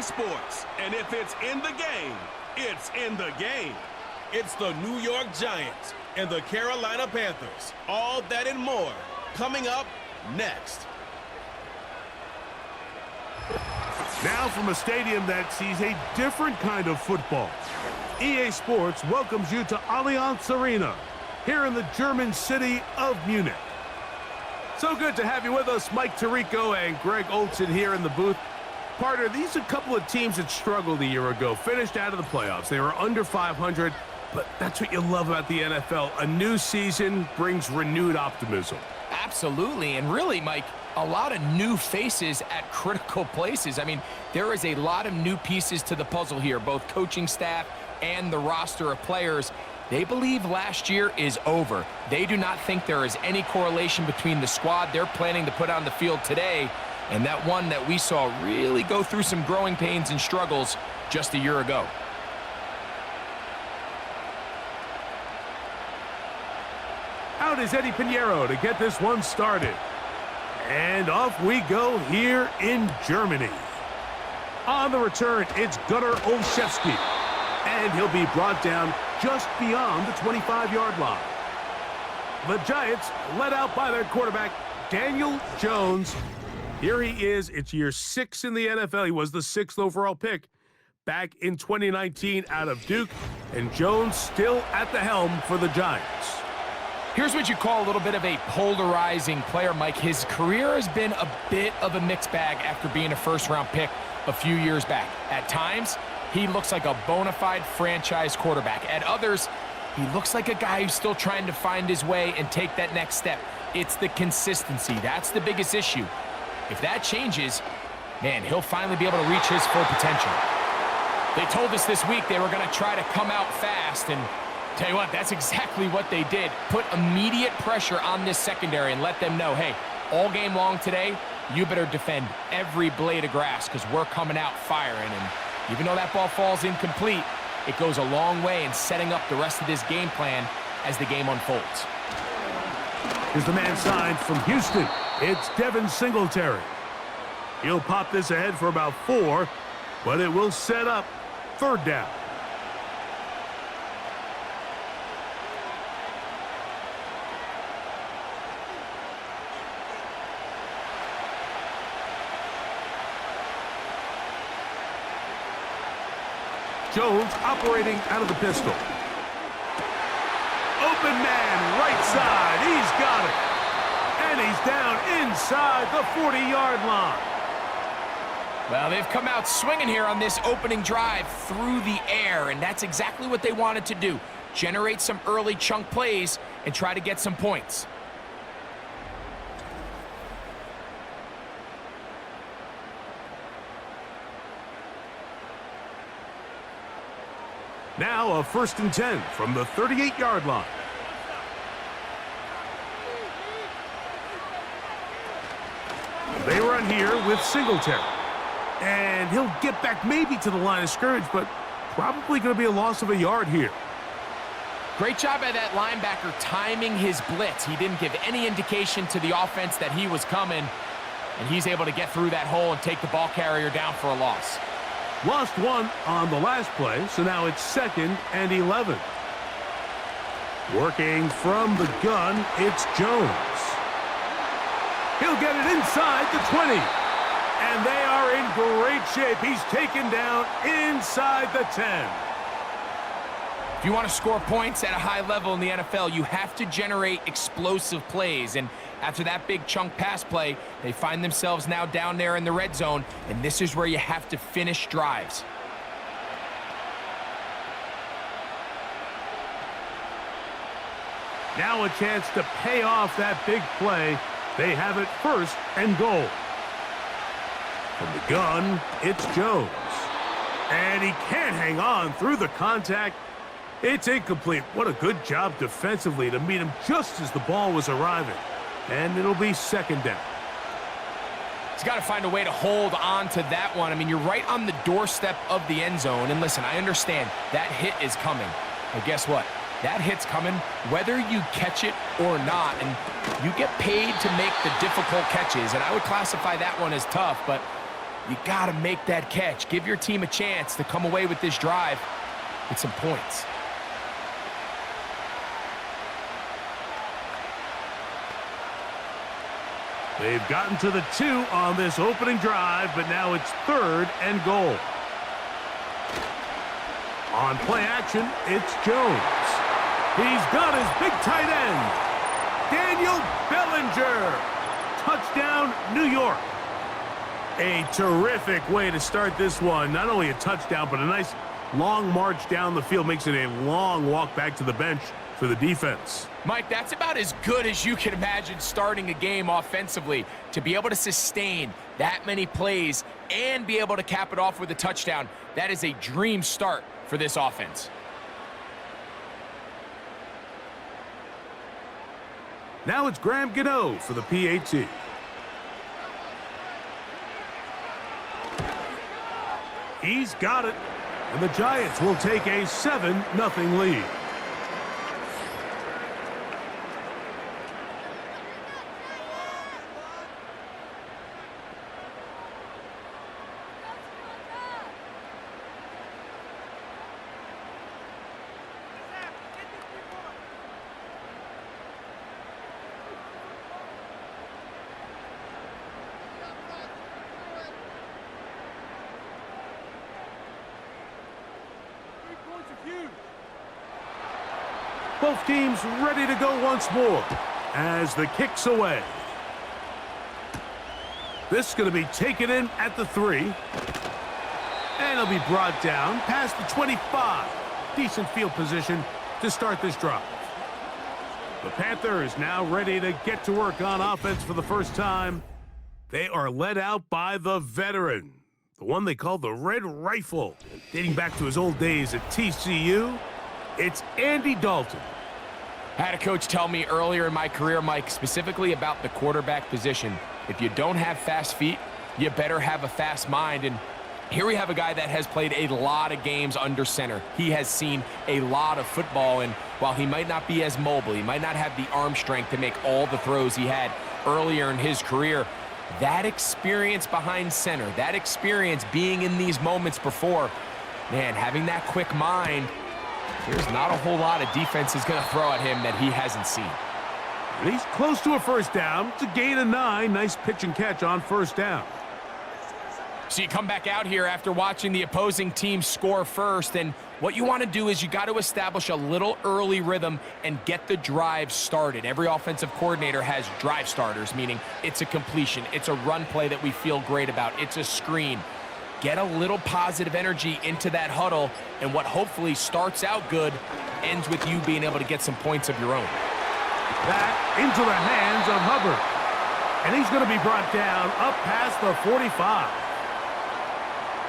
sports. And if it's in the game, it's in the game. It's the New York Giants and the Carolina Panthers. All that and more coming up next. Now from a stadium that sees a different kind of football, EA Sports welcomes you to Allianz Arena, here in the German city of Munich. So good to have you with us, Mike Tirico and Greg Olson here in the booth. Partner, these are a couple of teams that struggled a year ago, finished out of the playoffs. They were under 500, but that's what you love about the NFL. A new season brings renewed optimism. Absolutely, and really, Mike, a lot of new faces at critical places. I mean, there is a lot of new pieces to the puzzle here, both coaching staff and the roster of players. They believe last year is over. They do not think there is any correlation between the squad they're planning to put on the field today and that one that we saw really go through some growing pains and struggles just a year ago. Out is Eddie Pinheiro to get this one started. And off we go here in Germany. On the return, it's Gunnar Olszewski. And he'll be brought down just beyond the 25-yard line. The Giants led out by their quarterback, Daniel Jones. Here he is. It's year 6 in the NFL. He was the 6th overall pick back in 2019 out of Duke. And Jones still at the helm for the Giants. Here's what you call a little bit of a polarizing player, Mike. His career has been a bit of a mixed bag after being a first-round pick a few years back. At times, he looks like a bona fide franchise quarterback. At others, he looks like a guy who's still trying to find his way and take that next step. It's the consistency. That's the biggest issue. If that changes, man, he'll finally be able to reach his full potential. They told us this week they were going to try to come out fast, and tell you what, that's exactly what they did. Put immediate pressure on this secondary and let them know, hey, all game long today, you better defend every blade of grass because we're coming out firing. And even though that ball falls incomplete, it goes a long way in setting up the rest of this game plan as the game unfolds. Here's the man signed from Houston. It's Devin Singletary. He'll pop this ahead for about 4, but it will set up 3rd down. Jones operating out of the pistol. Open man, right side. He's got it. And he's down inside the 40-yard line. Well, they've come out swinging here on this opening drive through the air, and that's exactly what they wanted to do. Generate some early chunk plays and try to get some points. Now a 1st and 10 from the 38-yard line. They run here with Singletary. And he'll get back maybe to the line of scrimmage, but probably going to be a loss of a yard here. Great job by that linebacker timing his blitz. He didn't give any indication to the offense that he was coming, and he's able to get through that hole and take the ball carrier down for a loss. Lost 1 on the last play, so now it's 2nd and 11. Working from the gun, it's Jones. He'll get it inside the 20. And they are in great shape. He's taken down inside the 10. If you want to score points at a high level in the NFL, you have to generate explosive plays. And after that big chunk pass play, they find themselves now down there in the red zone, and this is where you have to finish drives. Now a chance to pay off that big play. They have it 1st and goal. From the gun, it's Jones. And he can't hang on through the contact. It's incomplete. What a good job defensively to meet him just as the ball was arriving. And it'll be 2nd down. He's got to find a way to hold on to that one. I mean, you're right on the doorstep of the end zone. And listen, I understand that hit is coming. But guess what? That hit's coming whether you catch it or not. And you get paid to make the difficult catches. And I would classify that one as tough. But You got to make that catch. Give your team a chance to come away with this drive with some points. They've gotten to the 2 on this opening drive, but now it's 3rd and goal. On play action, it's Jones. He's got his big tight end, Daniel Bellinger. Touchdown, New York. A terrific way to start this one. Not only a touchdown, but a nice long march down the field. Makes it a long walk back to the bench for the defense. Mike, that's about as good as you can imagine starting a game offensively. To be able to sustain that many plays and be able to cap it off with a touchdown, that is a dream start for this offense. Now it's Graham Gano for the PAT. He's got it, and the Giants will take a 7-0 lead. Both teams ready to go once more as the kick's away. This is going to be taken in at the 3. And it'll be brought down past the 25. Decent field position to start this drive. The Panthers now ready to get to work on offense for the first time. They are led out by the veteran, the one they call the Red Rifle, dating back to his old days at TCU. It's Andy Dalton. I had a coach tell me earlier in my career, Mike, specifically about the quarterback position. If you don't have fast feet, you better have a fast mind. And here we have a guy that has played a lot of games under center. He has seen a lot of football, and while he might not be as mobile, he might not have the arm strength to make all the throws he had earlier in his career, that experience behind center, that experience being in these moments before, man, having that quick mind, there's not a whole lot of defense is going to throw at him that he hasn't seen. And he's close to a first down. It's a gain of 9. Nice pitch and catch on first down. So you come back out here after watching the opposing team score first, and what you want to do is you got to establish a little early rhythm and get the drive started. Every offensive coordinator has drive starters, meaning it's a completion, it's a run play that we feel great about, it's a screen. Get a little positive energy into that huddle, and what hopefully starts out good ends with you being able to get some points of your own. That into the hands of Hubbard. And he's going to be brought down up past the 45.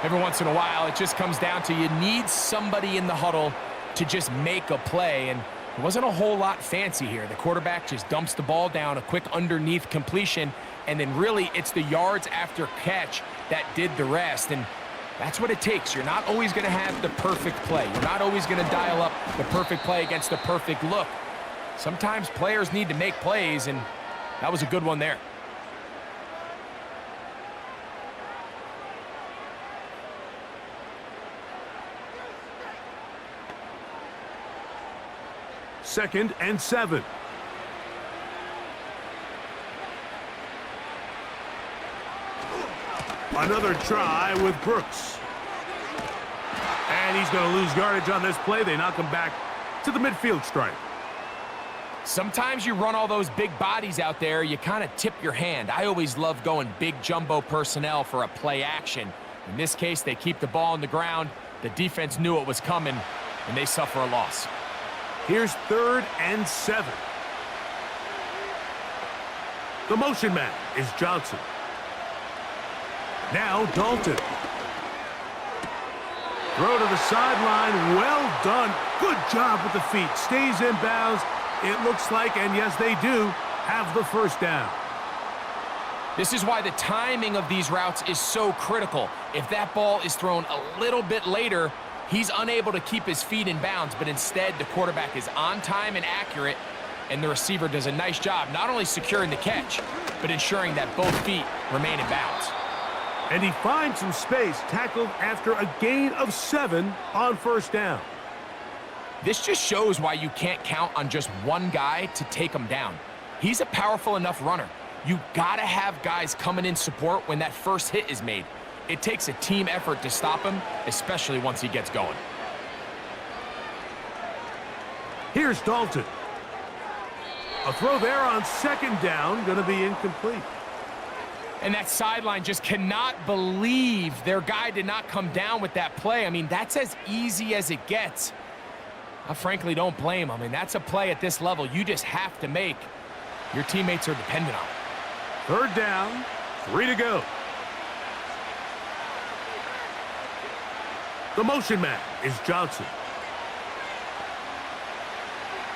Every once in a while, it just comes down to you need somebody in the huddle to just make a play, and it wasn't a whole lot fancy here. The quarterback just dumps the ball down, a quick underneath completion, and then really it's the yards after catch that did the rest, and that's what it takes. You're not always going to have the perfect play. You're not always going to dial up the perfect play against the perfect look. Sometimes players need to make plays, and that was a good one there. Second and 7. Another try with Brooks. And he's going to lose yardage on this play. They knock him back to the midfield stripe. Sometimes you run all those big bodies out there, you kind of tip your hand. I always love going big jumbo personnel for a play action. In this case, they keep the ball on the ground. The defense knew it was coming, and they suffer a loss. Here's 3rd and 7. The motion man is Johnson. Now Dalton. Throw to the sideline. Well done. Good job with the feet. Stays in bounds. It looks like, and yes, they do, have the first down. This is why the timing of these routes is so critical. If that ball is thrown a little bit later, he's unable to keep his feet in bounds, but instead the quarterback is on time and accurate, and the receiver does a nice job not only securing the catch, but ensuring that both feet remain in bounds. And he finds some space, tackled after a gain of 7 on first down. This just shows why you can't count on just one guy to take him down. He's a powerful enough runner. You gotta have guys coming in support when that first hit is made. It takes a team effort to stop him, especially once he gets going. Here's Dalton. A throw there on second down, gonna be incomplete. And that sideline just cannot believe their guy did not come down with that play. I mean, that's as easy as it gets. I frankly don't blame him. I mean, that's a play at this level you just have to make. Your teammates are dependent on it. Third down, 3 to go. The motion man is Johnson.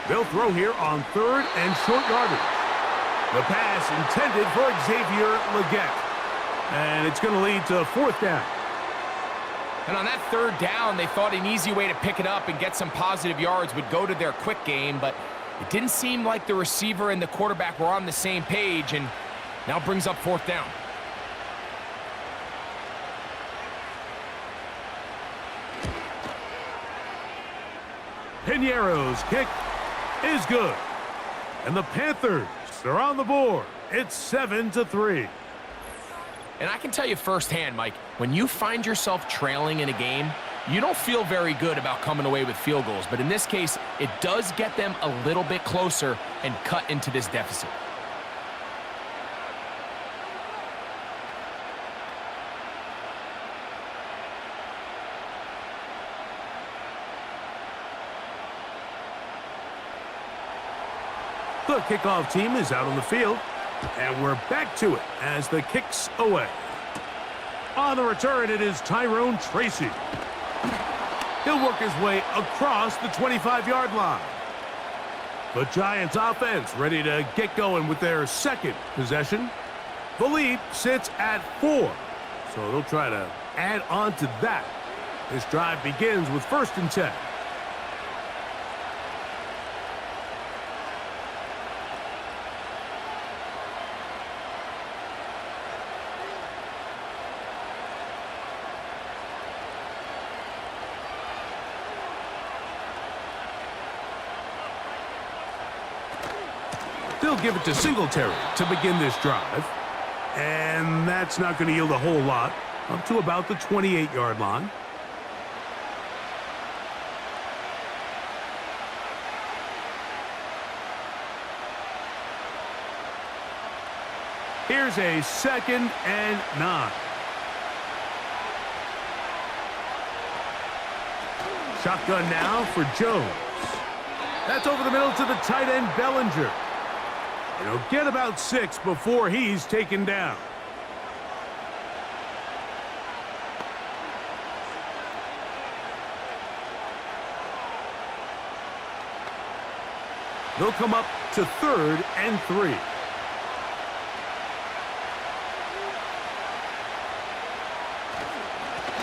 They'll throw here on third and short yardage. The pass intended for Xavier Legette. And it's going to lead to fourth down. And on that third down, they thought an easy way to pick it up and get some positive yards would go to their quick game, but it didn't seem like the receiver and the quarterback were on the same page, and now brings up fourth down. Piñeiro's kick is good. And the Panthers are on the board. It's 7-3. And I can tell you firsthand, Mike, when you find yourself trailing in a game, you don't feel very good about coming away with field goals. But in this case, it does get them a little bit closer and cut into this deficit. The kickoff team is out on the field, and we're back to it as the kick's away. On the return, it is Tyrone Tracy. He'll work his way across the 25-yard line. The Giants offense ready to get going with their second possession. The lead sits at 4, so they'll try to add on to that. This drive begins with 1st and 10. They'll give it to Singletary to begin this drive. And that's not going to yield a whole lot, up to about the 28-yard line. Here's a 2nd and 9. Shotgun now for Jones. That's over the middle to the tight end, Bellinger. And he'll get about 6 before he's taken down. They'll come up to 3rd and 3.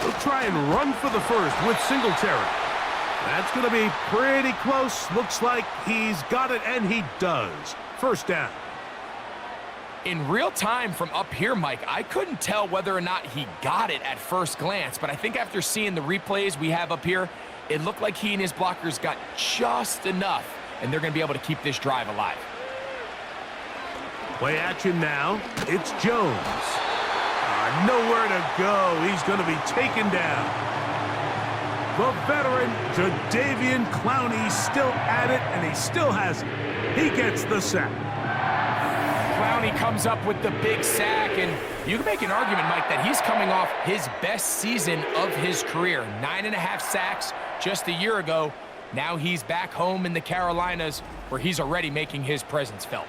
They'll try and run for the first with Singletary. That's going to be pretty close. Looks like he's got it, and he does. First down. In real time from up here, Mike, I couldn't tell whether or not he got it at first glance, but I think after seeing the replays we have up here, it looked like he and his blockers got just enough, and they're going to be able to keep this drive alive. Play action now. It's Jones. Nowhere to go. He's going to be taken down. The veteran, Jadeveon Clowney, still at it, and he still has it. He gets the sack. Clowney comes up with the big sack, and you can make an argument, Mike, that he's coming off his best season of his career. 9.5 sacks just a year ago. Now he's back home in the Carolinas, where he's already making his presence felt.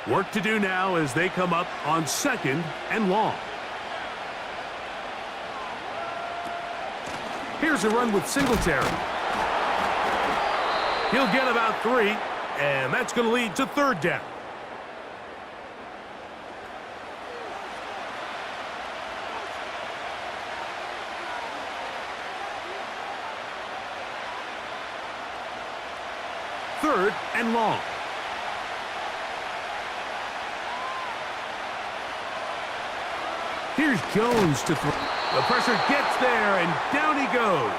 Work to do now as they come up on 2nd and long. Here's a run with Singletary. He'll get about 3, and that's going to lead to 3rd down. 3rd and long. Here's Jones to throw. The pressure gets there, and down he goes.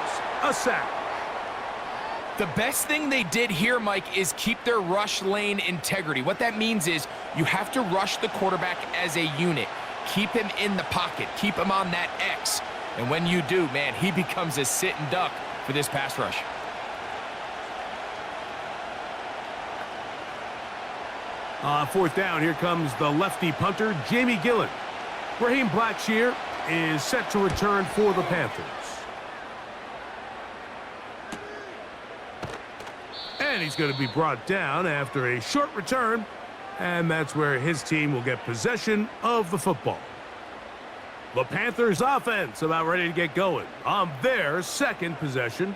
A sack. The best thing they did here, Mike, is keep their rush lane integrity. What that means is you have to rush the quarterback as a unit. Keep him in the pocket. Keep him on that X. And when you do, man, he becomes a sitting duck for this pass rush. On 4th down, here comes the lefty punter, Jamie Gillen. Raheem Blackshear is set to return for the Panthers. And he's going to be brought down after a short return, and that's where his team will get possession of the football. The Panthers offense about ready to get going on their 2nd possession.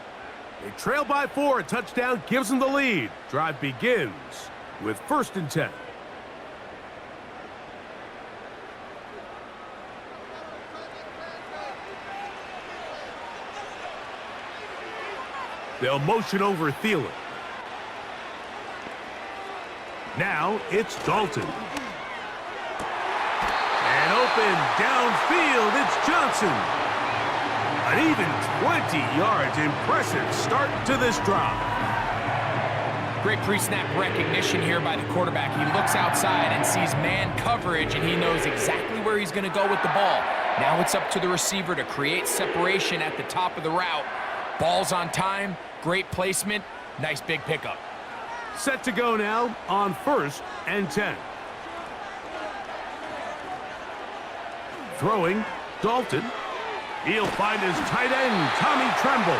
They trail by 4, a touchdown gives them the lead. Drive begins with 1st and 10. They'll motion over Thielen. Now it's Dalton. And open downfield, it's Johnson. An even 20 yards. Impressive start to this drive. Great pre-snap recognition here by the quarterback. He looks outside and sees man coverage, and he knows exactly where he's going to go with the ball. Now it's up to the receiver to create separation at the top of the route. Ball's on time, great placement, nice big pickup. Set to go now on 1st and 10. Throwing, Dalton. He'll find his tight end, Tommy Tremble.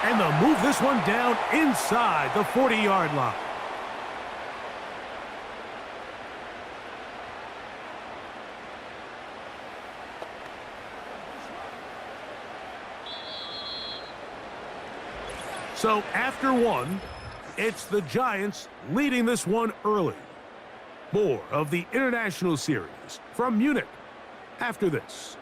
And they'll move this one down inside the 40-yard line. So after 1, it's the Giants leading this one early. More of the International Series from Munich after this.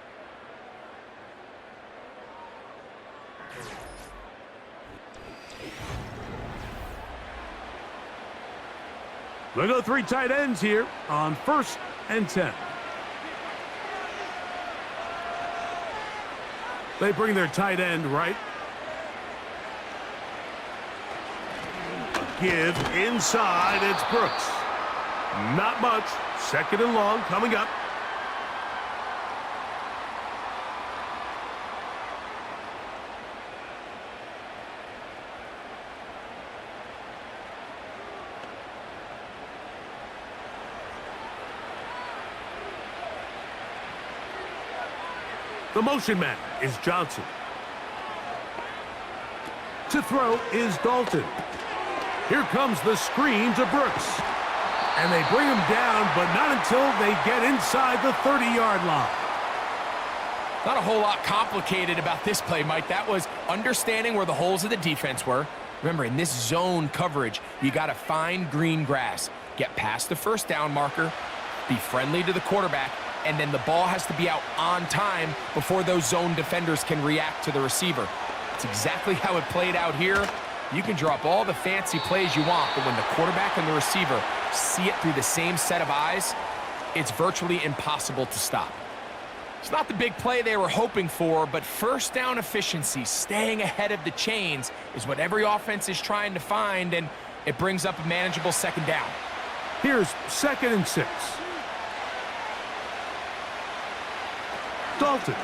We'll go 3 tight ends here on 1st and 10. They bring their tight end right. Give inside, it's Brooks. Not much. 2nd and long coming up. The motion man is Johnson. To throw is Dalton. Here comes the screen to Brooks. And they bring him down, but not until they get inside the 30-yard line. Not a whole lot complicated about this play, Mike. That was understanding where the holes of the defense were. Remember, in this zone coverage, you got to find green grass. Get past the 1st down marker, be friendly to the quarterback, and then the ball has to be out on time before those zone defenders can react to the receiver. It's exactly how it played out here. You can draw up all the fancy plays you want, but when the quarterback and the receiver see it through the same set of eyes, it's virtually impossible to stop. It's not the big play they were hoping for, but 1st down efficiency, staying ahead of the chains, is what every offense is trying to find, and it brings up a manageable 2nd down. Here's 2nd and 6. Dalton.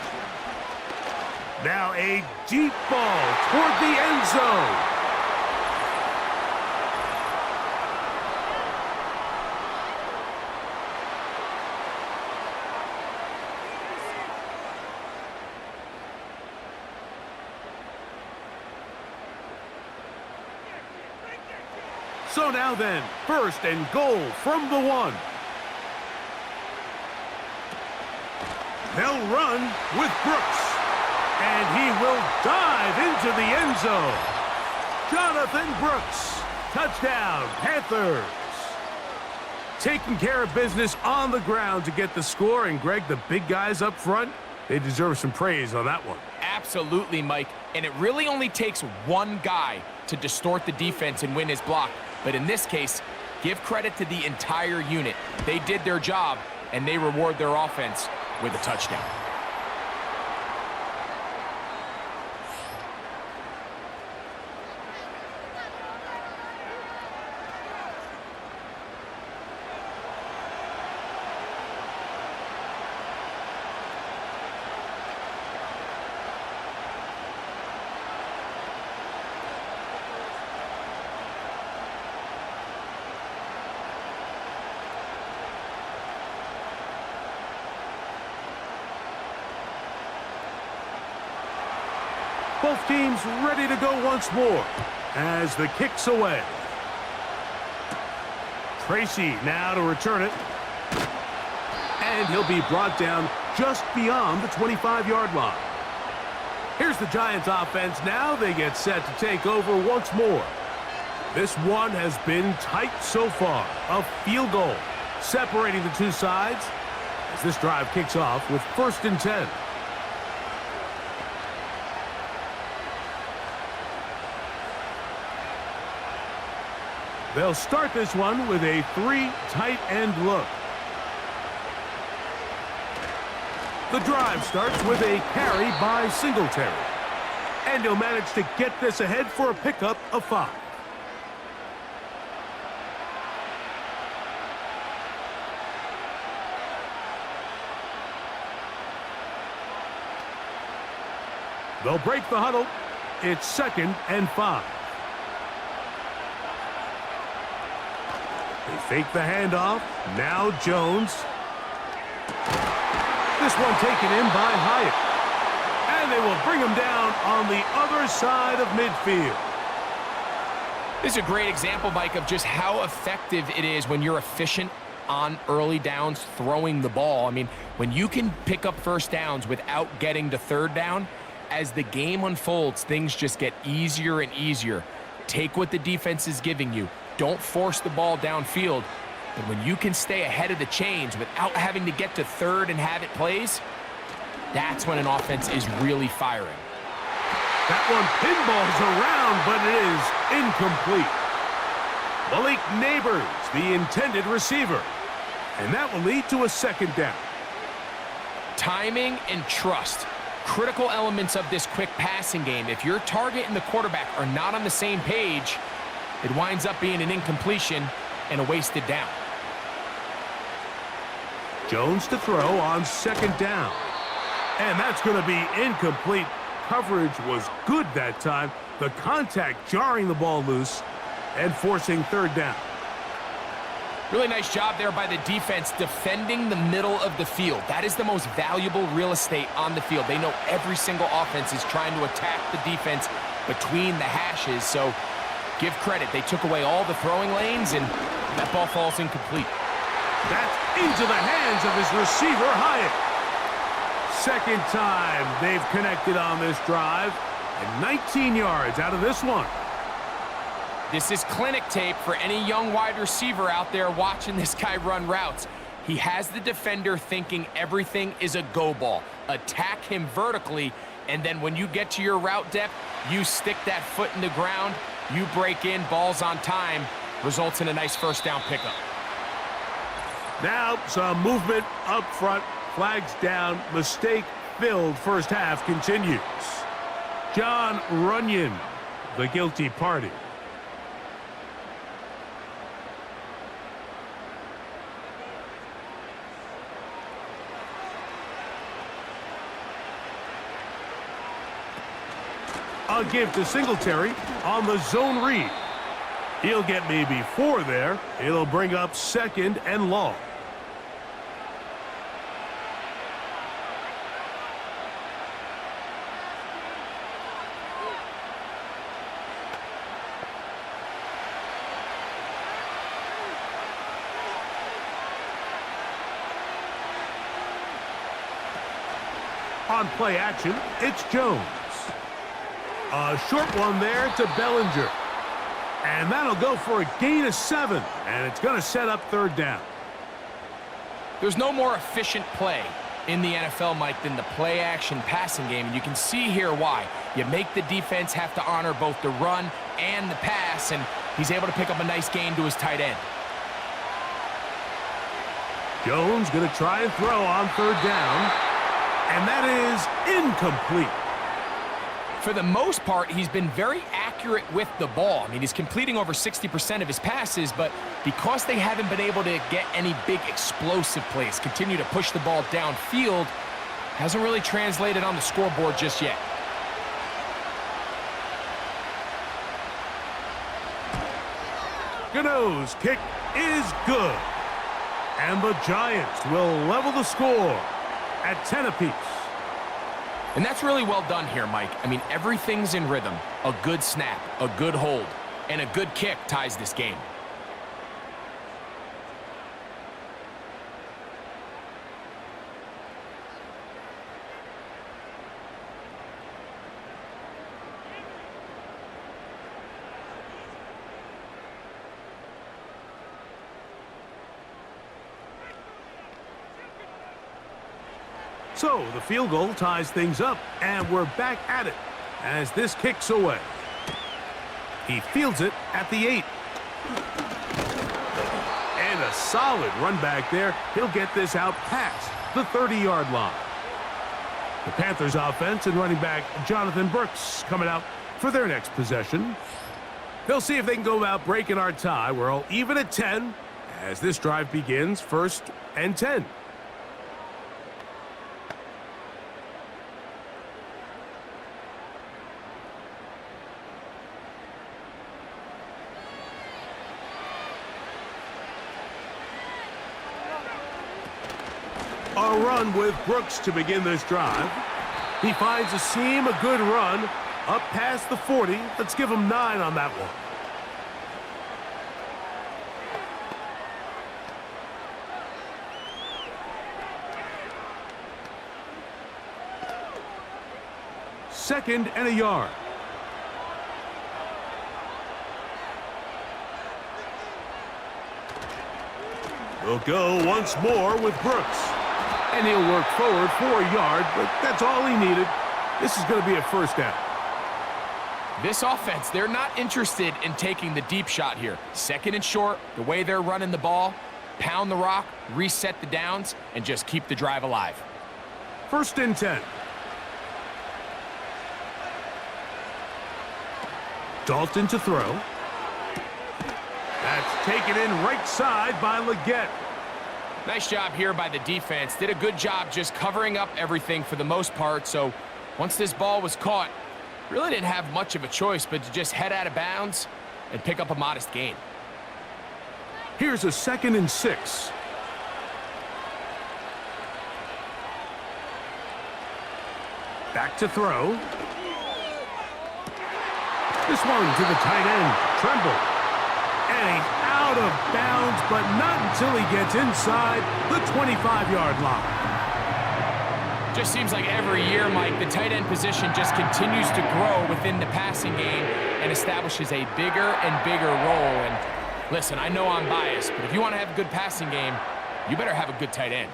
Now a deep ball toward the end zone. So now then, 1st and goal from the 1. They'll run with Brooks. And he will dive into the end zone. Jonathan Brooks. Touchdown, Panthers. Taking care of business on the ground to get the score. And Greg, the big guys up front, they deserve some praise on that one. Absolutely, Mike. And it really only takes one guy to distort the defense and win his block. But in this case, give credit to the entire unit. They did their job, and they reward their offense with a touchdown. Both teams ready to go once more as the kick's away. Tracy now to return it. And he'll be brought down just beyond the 25-yard line. Here's the Giants offense now. They get set to take over once more. This one has been tight so far. A field goal separating the two sides as this drive kicks off with 1st and 10. They'll start this one with a 3 tight end look. The drive starts with a carry by Singletary. And he'll manage to get this ahead for a pickup of 5. They'll break the huddle. It's 2nd and 5. They fake the handoff. Now Jones. This one taken in by Hyatt. And they will bring him down on the other side of midfield. This is a great example, Mike, of just how effective it is when you're efficient on early downs throwing the ball. I mean, when you can pick up 1st downs without getting to 3rd down, as the game unfolds, things just get easier and easier. Take what the defense is giving you. Don't force the ball downfield. But when you can stay ahead of the chains without having to get to 3rd and have it plays, that's when an offense is really firing. That one pinballs around, but it is incomplete. Malik Neighbors, the intended receiver. And that will lead to a 2nd down. Timing and trust. Critical elements of this quick passing game. If your target and the quarterback are not on the same page, it winds up being an incompletion and a wasted down. Jones to throw on 2nd down. And that's going to be incomplete. Coverage was good that time. The contact jarring the ball loose and forcing 3rd down. Really nice job there by the defense defending the middle of the field. That is the most valuable real estate on the field. They know every single offense is trying to attack the defense between the hashes, so give credit. They took away all the throwing lanes, and that ball falls incomplete. That's into the hands of his receiver, Hyatt. 2nd time they've connected on this drive, and 19 yards out of this one. This is clinic tape for any young wide receiver out there watching this guy run routes. He has the defender thinking everything is a go ball. Attack him vertically, and then when you get to your route depth, you stick that foot in the ground, you break in, balls on time, results in a nice 1st down pickup. Now some movement up front, flags down, mistake-filled 1st half continues. John Runyon, the guilty party. A give to Singletary on the zone read. He'll get maybe 4 there. It'll bring up 2nd and long. On play action, it's Jones. A short one there to Bellinger. And that'll go for a gain of 7. And it's going to set up 3rd down. There's no more efficient play in the NFL, Mike, than the play-action passing game. And you can see here why. You make the defense have to honor both the run and the pass, and he's able to pick up a nice gain to his tight end. Jones going to try and throw on third down, and that is incomplete. For the most part, he's been very accurate with the ball. I mean, he's completing over 60% of his passes, but because they haven't been able to get any big explosive plays, continue to push the ball downfield, hasn't really translated on the scoreboard just yet. Gano's kick is good. And the Giants will level the score at 10 apiece. And that's really well done here, Mike. I mean, everything's in rhythm. A good snap, a good hold, and a good kick ties this game. So the field goal ties things up, and we're back at it as this kicks away. He fields it at the 8. And a solid run back there. He'll get this out past the 30-yard line. The Panthers offense and running back Jonathan Brooks coming out for their next possession. They'll see if they can go about breaking our tie. We're all even at 10 as this drive begins, 1st and 10. A run with Brooks to begin this drive. He finds a seam, a good run, up past the 40. Let's give him 9 on that one. Second and a yard. We'll go once more with Brooks. And he'll work forward for a yard, but that's all he needed. This is going to be a first down. This offense, they're not interested in taking the deep shot here. 2nd and short, the way they're running the ball, pound the rock, reset the downs, and just keep the drive alive. 1st and 10. Dalton to throw. That's taken in right side by Leggett. Nice job here by the defense. Did a good job just covering up everything for the most part. So once this ball was caught, really didn't have much of a choice but to just head out of bounds and pick up a modest gain. Here's a 2nd and 6. Back to throw. This one to the tight end, Tremble. And he's out of bounds, but not until he gets inside the 25-yard line. Just seems like every year, Mike, the tight end position just continues to grow within the passing game and establishes a bigger and bigger role. And listen, I know I'm biased, but if you want to have a good passing game, you better have a good tight end.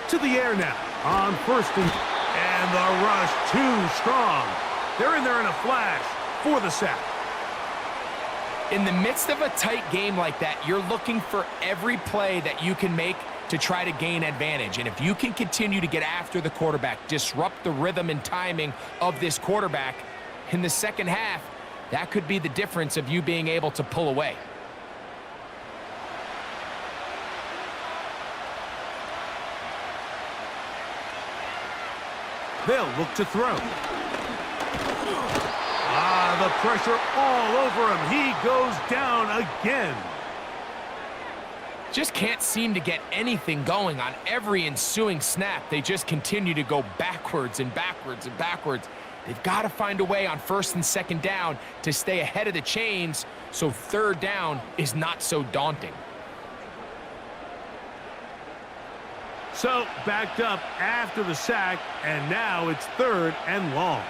To the air now on 1st and the rush too strong. They're in there in a flash for the sack. In the midst of a tight game like that, you're looking for every play that you can make to try to gain advantage. And if you can continue to get after the quarterback, disrupt the rhythm and timing of this quarterback in the second half, that could be the difference of you being able to pull away. They'll look to throw. The pressure all over him. He goes down again. Just can't seem to get anything going on every ensuing snap. They just continue to go backwards and backwards and backwards. They've got to find a way on 1st and 2nd down to stay ahead of the chains so 3rd down is not so daunting. So backed up after the sack, and now it's 3rd and long.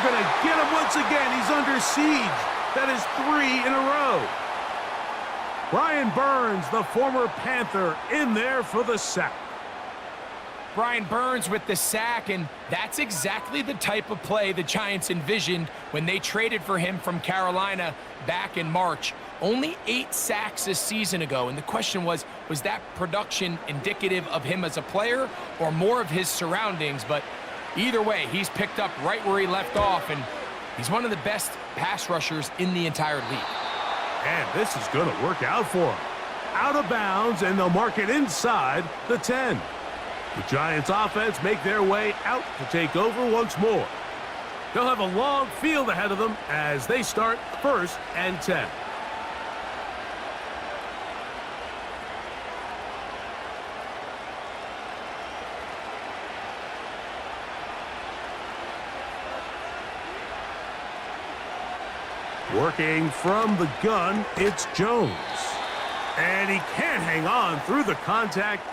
going to get him once again. He's under siege. That is 3 in a row. Brian Burns, the former Panther, in there for the sack. Brian Burns with the sack, and that's exactly the type of play the Giants envisioned when they traded for him from Carolina back in March. Only 8 sacks a season ago, and the question was that production indicative of him as a player or more of his surroundings? But either way, he's picked up right where he left off, and he's one of the best pass rushers in the entire league. And this is going to work out for him. Out of bounds, and they'll mark it inside the 10. The Giants offense make their way out to take over once more. They'll have a long field ahead of them as they start 1st and 10. Working from the gun, it's Jones. And he can't hang on through the contact.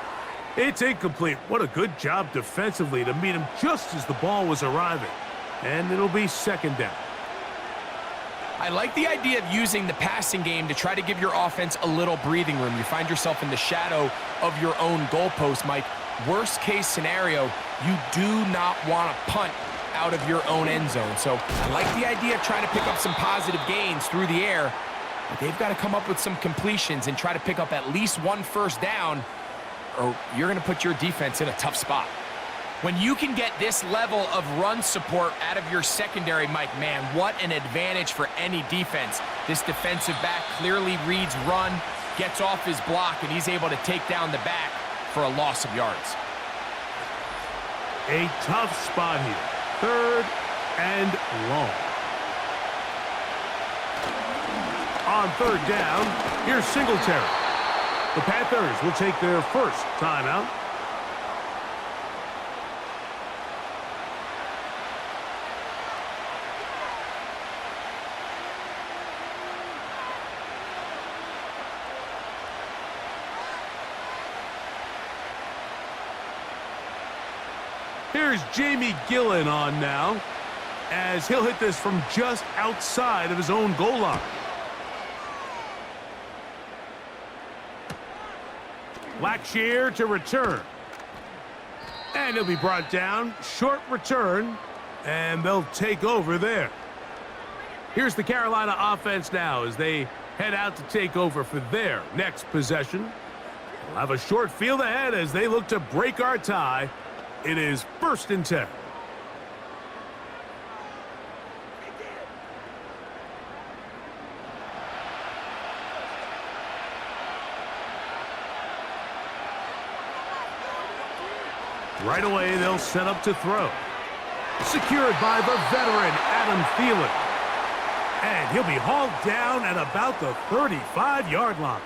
It's incomplete. What a good job defensively to meet him just as the ball was arriving. And it'll be 2nd down. I like the idea of using the passing game to try to give your offense a little breathing room. You find yourself in the shadow of your own goalpost, Mike. Worst case scenario, you do not want to punt out of your own end zone. So I like the idea of trying to pick up some positive gains through the air, but they've got to come up with some completions and try to pick up at least 1 first down, or you're going to put your defense in a tough spot. When you can get this level of run support out of your secondary, Mike, man, what an advantage for any defense. This defensive back clearly reads run, gets off his block, and he's able to take down the back for a loss of yards. A tough spot here. 3rd and long. On 3rd down, here's Singletary. The Panthers will take their first timeout. Here's Jamie Gillen on now, as he'll hit this from just outside of his own goal line. Blackshear to return. And he'll be brought down. Short return, and they'll take over there. Here's the Carolina offense now as they head out to take over for their next possession. They'll have a short field ahead as they look to break our tie. It is 1st and 10. Right away, they'll set up to throw. Secured by the veteran, Adam Thielen. And he'll be hauled down at about the 35-yard line.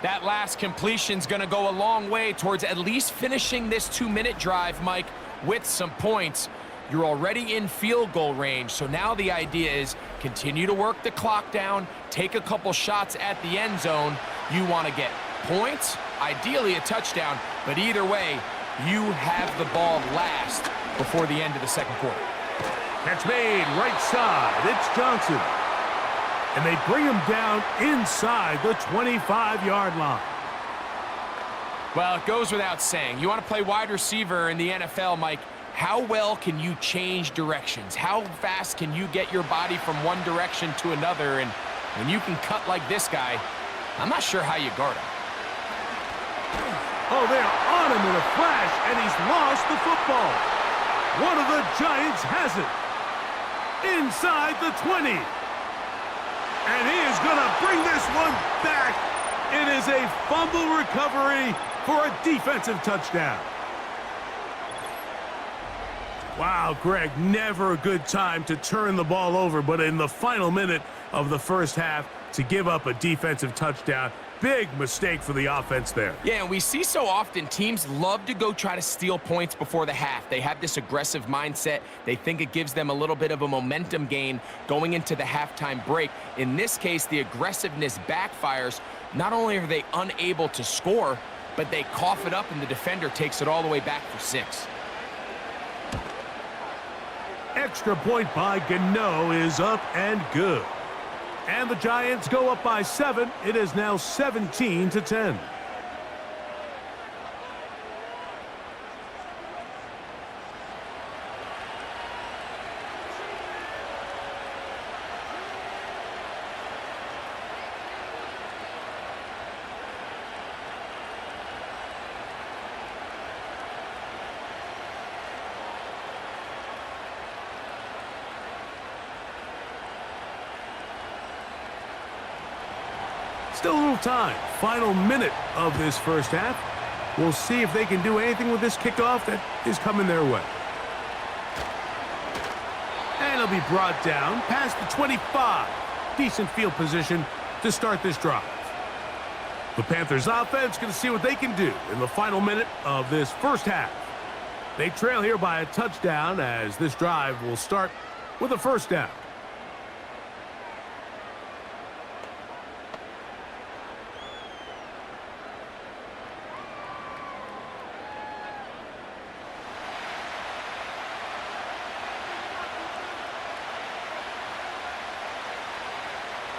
That last completion's going to go a long way towards at least finishing this 2-minute drive, Mike, with some points. You're already in field goal range, so now the idea is continue to work the clock down, take a couple shots at the end zone. You want to get points, ideally a touchdown, but either way, you have the ball last before the end of the 2nd quarter. Catch made right side. It's Johnson. And they bring him down inside the 25-yard line. Well, it goes without saying. You want to play wide receiver in the NFL, Mike, how well can you change directions? How fast can you get your body from one direction to another? And when you can cut like this guy, I'm not sure how you guard him. Oh, they're on him in a flash, and he's lost the football. One of the Giants has it. Inside the 20. And he is going to bring this one back. It is a fumble recovery for a defensive touchdown. Wow, Greg, never a good time to turn the ball over, but in the final minute of the first half to give up a defensive touchdown. Big mistake for the offense there. Yeah, and we see so often teams love to go try to steal points before the half. They have this aggressive mindset. They think it gives them a little bit of a momentum gain going into the halftime break. In this case, the aggressiveness backfires. Not only are they unable to score, but they cough it up and the defender takes it all the way back for 6. extra point by Gano is up and good. And the Giants go up by 7. It is now 17-10. Still a little time. Final minute of this first half. We'll see if they can do anything with this kickoff that is coming their way. And it'll be brought down past the 25. Decent field position to start this drive. The Panthers offense going to see what they can do in the final minute of this first half. They trail here by a touchdown as this drive will start with a first down.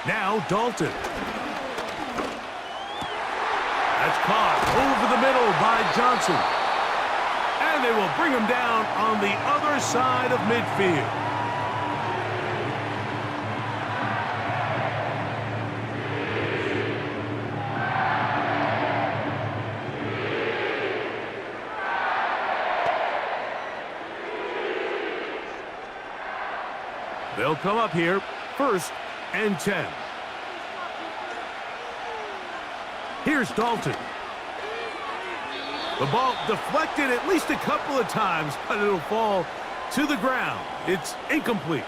Now Dalton. That's caught over the middle by Johnson. And they will bring him down on the other side of midfield. They'll come up here, 1st and 10. Here's Dalton. The ball deflected at least a couple of times, but it'll fall to the ground. It's incomplete.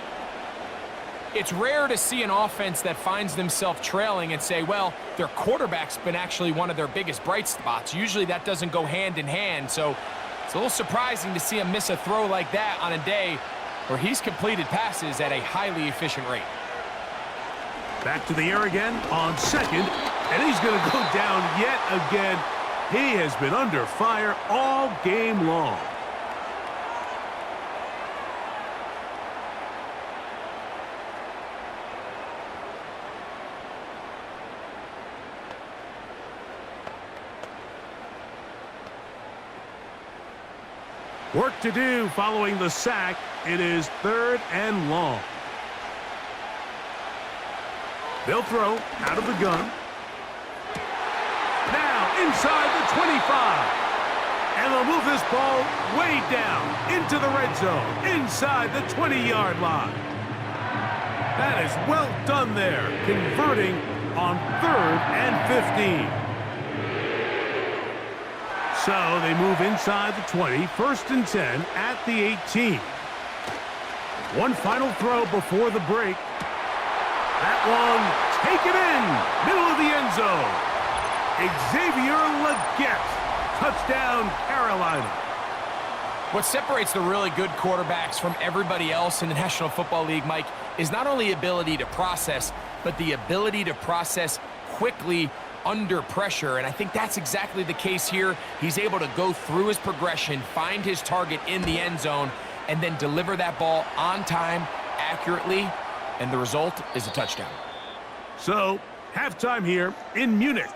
It's rare to see an offense that finds themselves trailing and say, well, their quarterback's been actually one of their biggest bright spots. Usually that doesn't go hand in hand, so it's a little surprising to see him miss a throw like that on a day where he's completed passes at a highly efficient rate. Back to the air again on 2nd, and he's going to go down yet again. He has been under fire all game long. Work to do following the sack. It is 3rd and long. They'll throw out of the gun. Now inside the 25. And they'll move this ball way down into the red zone, inside the 20-yard line. That is well done there, converting on 3rd and 15. So they move inside the 20, 1st and 10 at the 18. One final throw before the break. That one taken in, middle of the end zone. Xavier Legette, touchdown Carolina. What separates the really good quarterbacks from everybody else in the National Football League, Mike, is not only ability to process, but the ability to process quickly under pressure, and I think that's exactly the case here. He's able to go through his progression, find his target in the end zone, and then deliver that ball on time, accurately, and the result is a touchdown. So, halftime here in Munich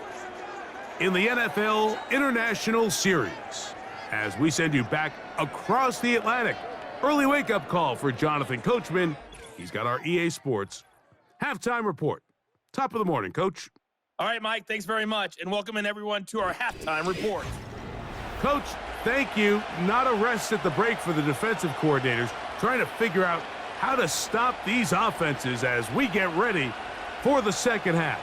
in the NFL International Series. As we send you back across the Atlantic, early wake-up call for Jonathan Coachman. He's got our EA Sports halftime report. Top of the morning, Coach. All right, Mike, thanks very much, and welcome in everyone to our halftime report. Coach, thank you. Not a rest at the break for the defensive coordinators, trying to figure out how to stop these offenses as we get ready for the second half.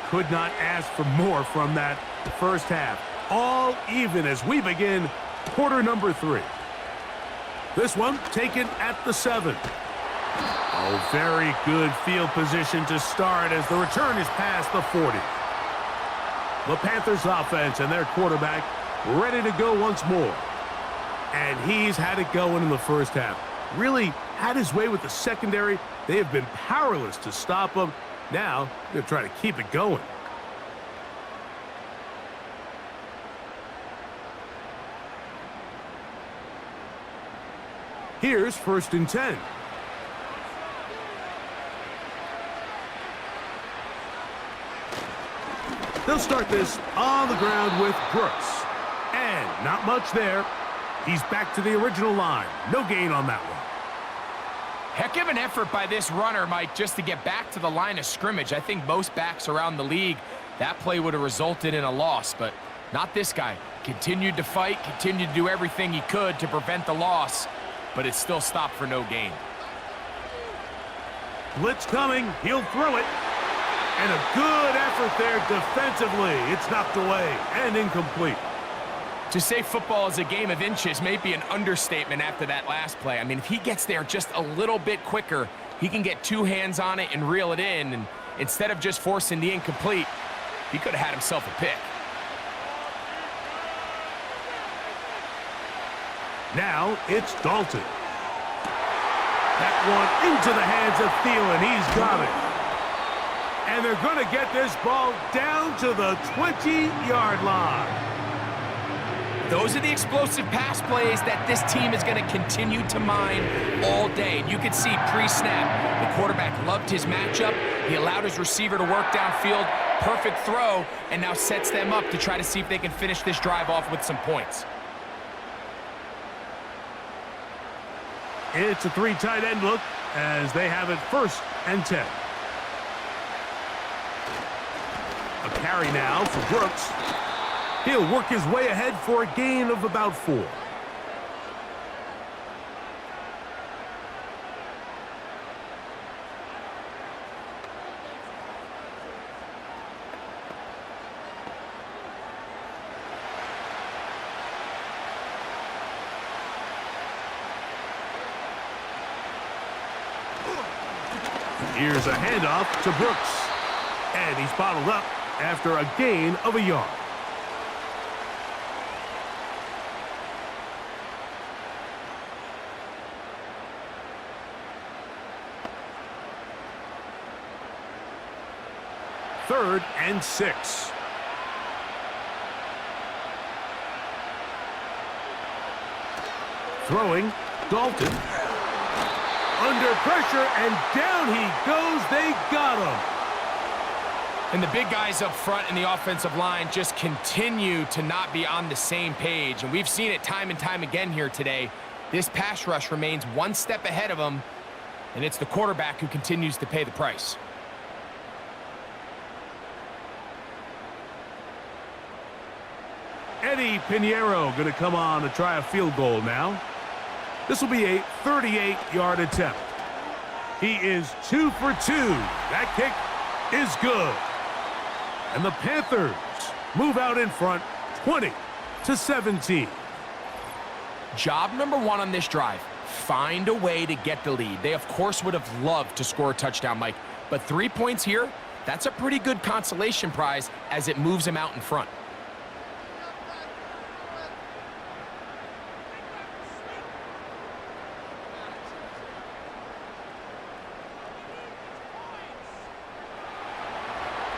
Could not ask for more from that first half. All even as we begin quarter number 3. This one taken at the 7. Oh, very good field position to start as the return is past the 40. The Panthers offense and their quarterback ready to go once more. And he's had it going in the first half. Really had his way with the secondary. They have been powerless to stop them. Now, they're trying to keep it going. Here's 1st and 10. They'll start this on the ground with Brooks. And not much there. He's back to the original line. No gain on that one. Heck of an effort by this runner, Mike, just to get back to the line of scrimmage. I think most backs around the league, that play would have resulted in a loss, but not this guy. Continued to fight, continued to do everything he could to prevent the loss, but it still stopped for no gain. Blitz coming. He'll throw it. And a good effort there defensively. It's knocked away and incomplete. To say football is a game of inches may be an understatement after that last play. I mean, if he gets there just a little bit quicker, he can get 2 hands on it and reel it in. And instead of just forcing the incomplete, he could have had himself a pick. Now it's Dalton. That one into the hands of Thielen. He's got it. And they're going to get this ball down to the 20-yard line. Those are the explosive pass plays that this team is going to continue to mine all day. You could see pre-snap, the quarterback loved his matchup. He allowed his receiver to work downfield. Perfect throw, and now sets them up to try to see if they can finish this drive off with some points. It's a 3 tight end look as they have it 1st and 10. A carry now for Brooks. He'll work his way ahead for a gain of about 4. Here's a handoff to Brooks. And he's bottled up after a gain of a yard. Third and 6. Throwing, Dalton. Under pressure, and down he goes. They got him. And the big guys up front in the offensive line just continue to not be on the same page. And we've seen it time and time again here today. This pass rush remains one step ahead of them, and it's the quarterback who continues to pay the price. Eddie Pinheiro going to come on to try a field goal now. This will be a 38-yard attempt. He is 2 for 2. That kick is good. And the Panthers move out in front 20-17. Job number 1 on this drive, find a way to get the lead. They, of course, would have loved to score a touchdown, Mike. But 3 points here, that's a pretty good consolation prize as it moves them out in front.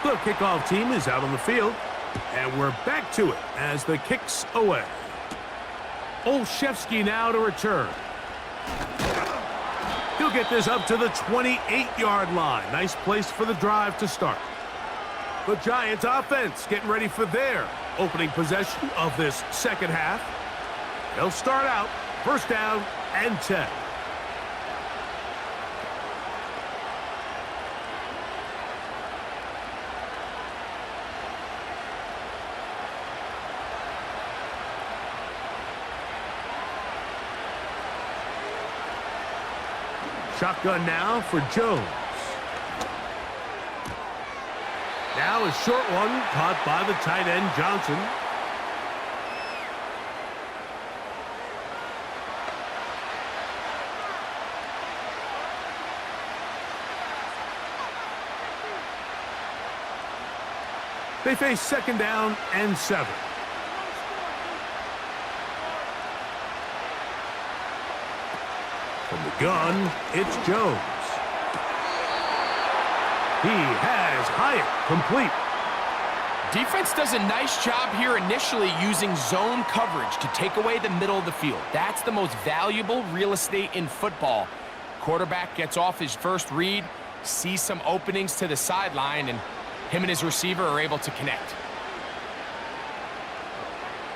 The kickoff team is out on the field, and we're back to it as the kick's away. Olszewski now to return. He'll get this up to the 28-yard line. Nice place for the drive to start. The Giants offense getting ready for their opening possession of this second half. They'll start out 1st down and 10. Shotgun now for Jones. Now a short one caught by the tight end Johnson. They face 2nd down and 7. From the gun, it's Jones. He has Hyatt complete. Defense does a nice job here initially using zone coverage to take away the middle of the field. That's the most valuable real estate in football. Quarterback gets off his first read, sees some openings to the sideline, and him and his receiver are able to connect.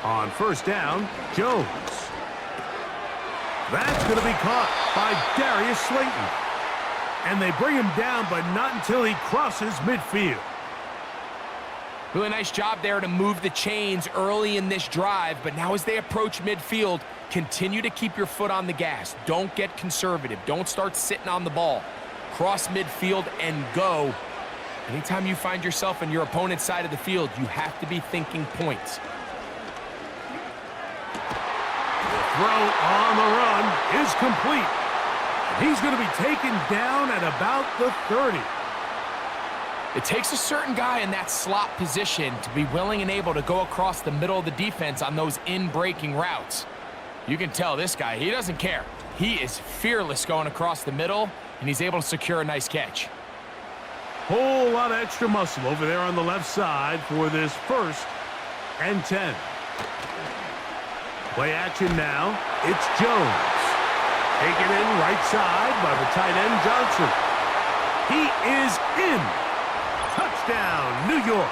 On first down, Jones. That's going to be caught by Darius Slayton. And they bring him down, but not until he crosses midfield. Really nice job there to move the chains early in this drive, but now as they approach midfield, continue to keep your foot on the gas. Don't get conservative. Don't start sitting on the ball. Cross midfield and go. Anytime you find yourself on your opponent's side of the field, you have to be thinking points. Throw on the run is complete. He's going to be taken down at about the 30. It takes a certain guy in that slot position to be willing and able to go across the middle of the defense on those in-breaking routes. You can tell this guy, he doesn't care. He is fearless going across the middle, and he's able to secure a nice catch. Whole lot of extra muscle over there on the left side for this 1st and 10. Play action now. It's Jones. Taken in right side by the tight end Johnson. He is in. Touchdown, New York.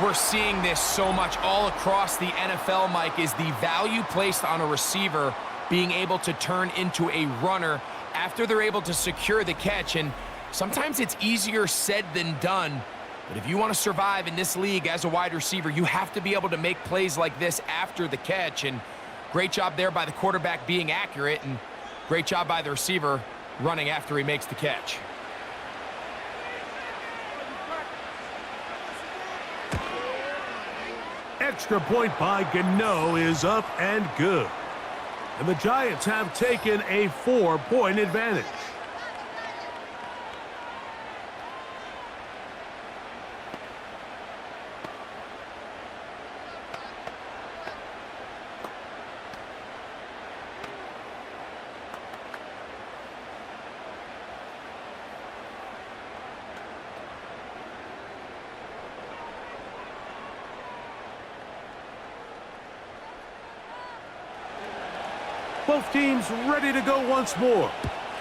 We're seeing this so much all across the NFL, Mike, is the value placed on a receiver being able to turn into a runner after they're able to secure the catch. And sometimes it's easier said than done. But if you want to survive in this league as a wide receiver, you have to be able to make plays like this after the catch. And great job there by the quarterback being accurate, and great job by the receiver running after he makes the catch. Extra point by Gano is up and good. And the Giants have taken a 4-point advantage. Both teams ready to go once more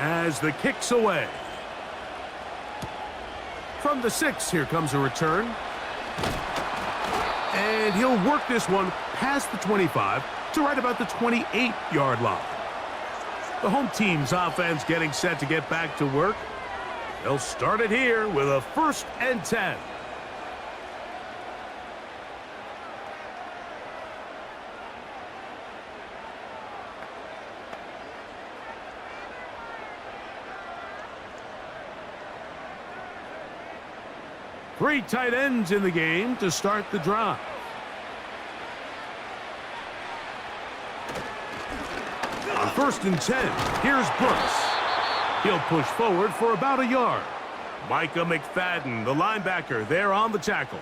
as the kick's away. From the 6, here comes a return. And he'll work this one past the 25 to right about the 28-yard line. The home team's offense getting set to get back to work. They'll start it here with a 1st and 10. Three tight ends in the game to start the drive. On 1st and 10, here's Brooks. He'll push forward for about a yard. Micah McFadden, the linebacker, there on the tackle.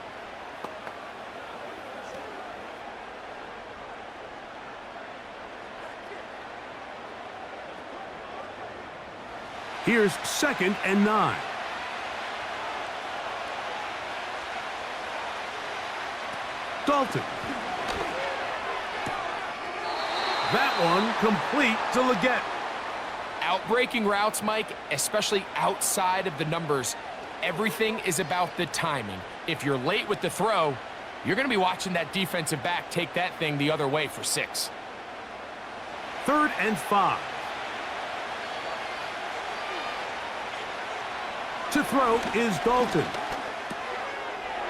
Here's 2nd and 9. Dalton. That one complete to Leggett. Outbreaking routes, Mike, especially outside of the numbers, everything is about the timing. If you're late with the throw, you're going to be watching that defensive back take that thing the other way for 6. 3rd and 5. To throw is Dalton.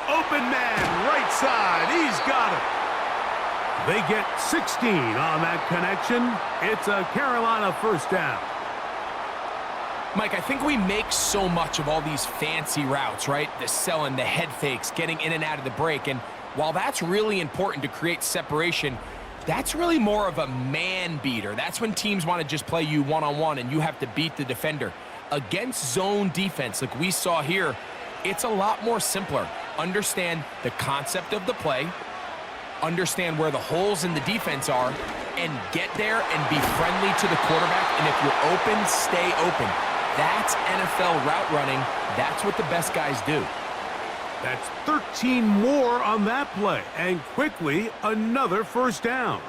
Open man, right side. He's got it. They get 16 on that connection. It's a Carolina 1st down. Mike, I think we make so much of all these fancy routes, right? The selling, the head fakes, getting in and out of the break. And while that's really important to create separation, that's really more of a man beater. That's when teams want to just play you one-on-one and you have to beat the defender. Against zone defense, like we saw here, it's a lot more simpler. Understand the concept of the play, understand where the holes in the defense are, and get there and be friendly to the quarterback. And if you're open, stay open. That's NFL route running. That's what the best guys do. That's 13 more on that play, and quickly another first down.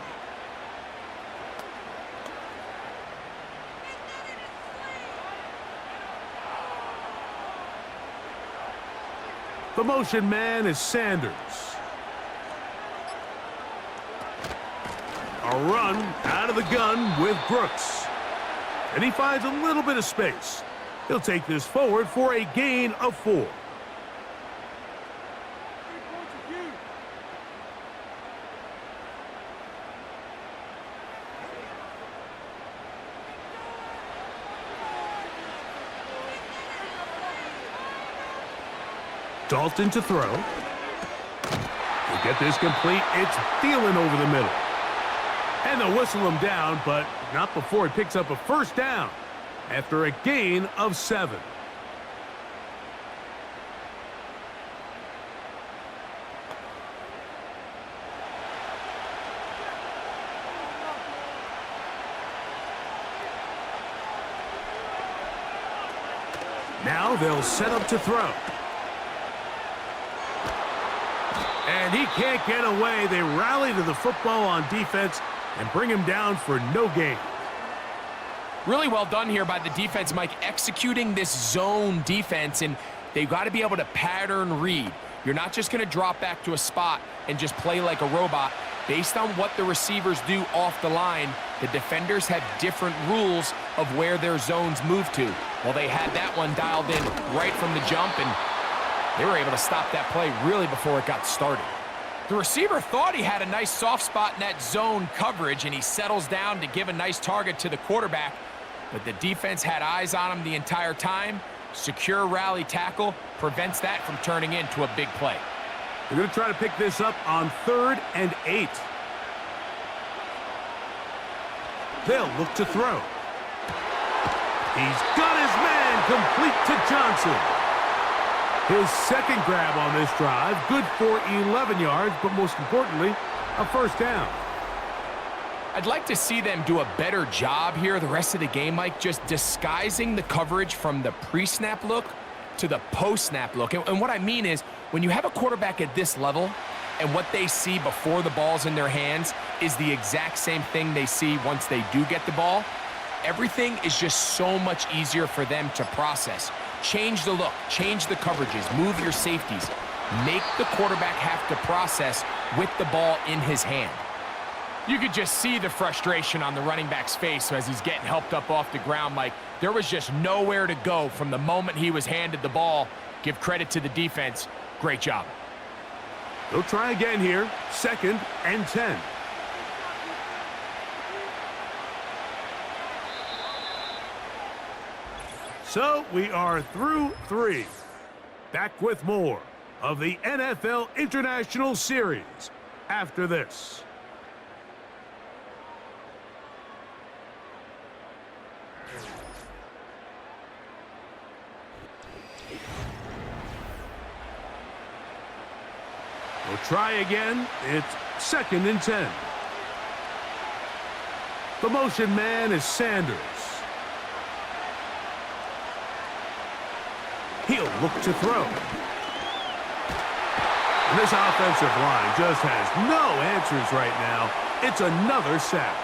The motion man is Sanders. A run out of the gun with Brooks. And he finds a little bit of space. He'll take this forward for a gain of 4. Dalton to throw. To get this complete, it's Thielen over the middle. And they'll whistle him down, but not before he picks up a first down after a gain of 7. Now they'll set up to throw. And he can't get away. They rally to the football on defense and bring him down for no gain. Really well done here by the defense, Mike, executing this zone defense, and they've got to be able to pattern read. You're not just going to drop back to a spot and just play like a robot. Based on what the receivers do off the line, the defenders have different rules of where their zones move to. Well, they had that one dialed in right from the jump, and they were able to stop that play really before it got started. The receiver thought he had a nice soft spot in that zone coverage, and he settles down to give a nice target to the quarterback. But the defense had eyes on him the entire time. Secure rally tackle prevents that from turning into a big play. They're going to try to pick this up on 3rd and 8. They'll look to throw. He's got his man complete to Johnson. His second grab on this drive, good for 11 yards, but most importantly, a first down. I'd like to see them do a better job here the rest of the game, Mike, just disguising the coverage from the pre-snap look to the post-snap look. And what I mean is, when you have a quarterback at this level and what they see before the ball's in their hands is the exact same thing they see once they do get the ball, everything is just so much easier for them to process. Change the look, change the coverages, move your safeties. Make the quarterback have to process with the ball in his hand. You could just see the frustration on the running back's face as he's getting helped up off the ground, Mike. There was just nowhere to go from the moment he was handed the ball. Give credit to the defense. Great job. They'll try again here. 2nd and 10. So we are through 3. Back with more of the NFL International Series after this. We'll try again. It's 2nd and 10. The motion man is Sanders. He'll look to throw. And this offensive line just has no answers right now. It's another sack.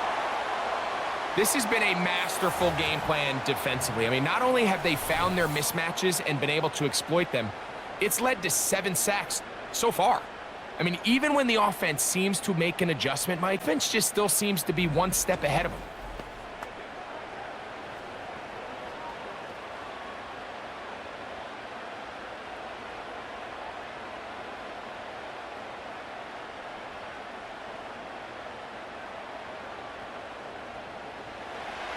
This has been a masterful game plan defensively. I mean, not only have they found their mismatches and been able to exploit them, it's led to 7 sacks so far. I mean, even when the offense seems to make an adjustment, Mike, Vince just still seems to be one step ahead of him.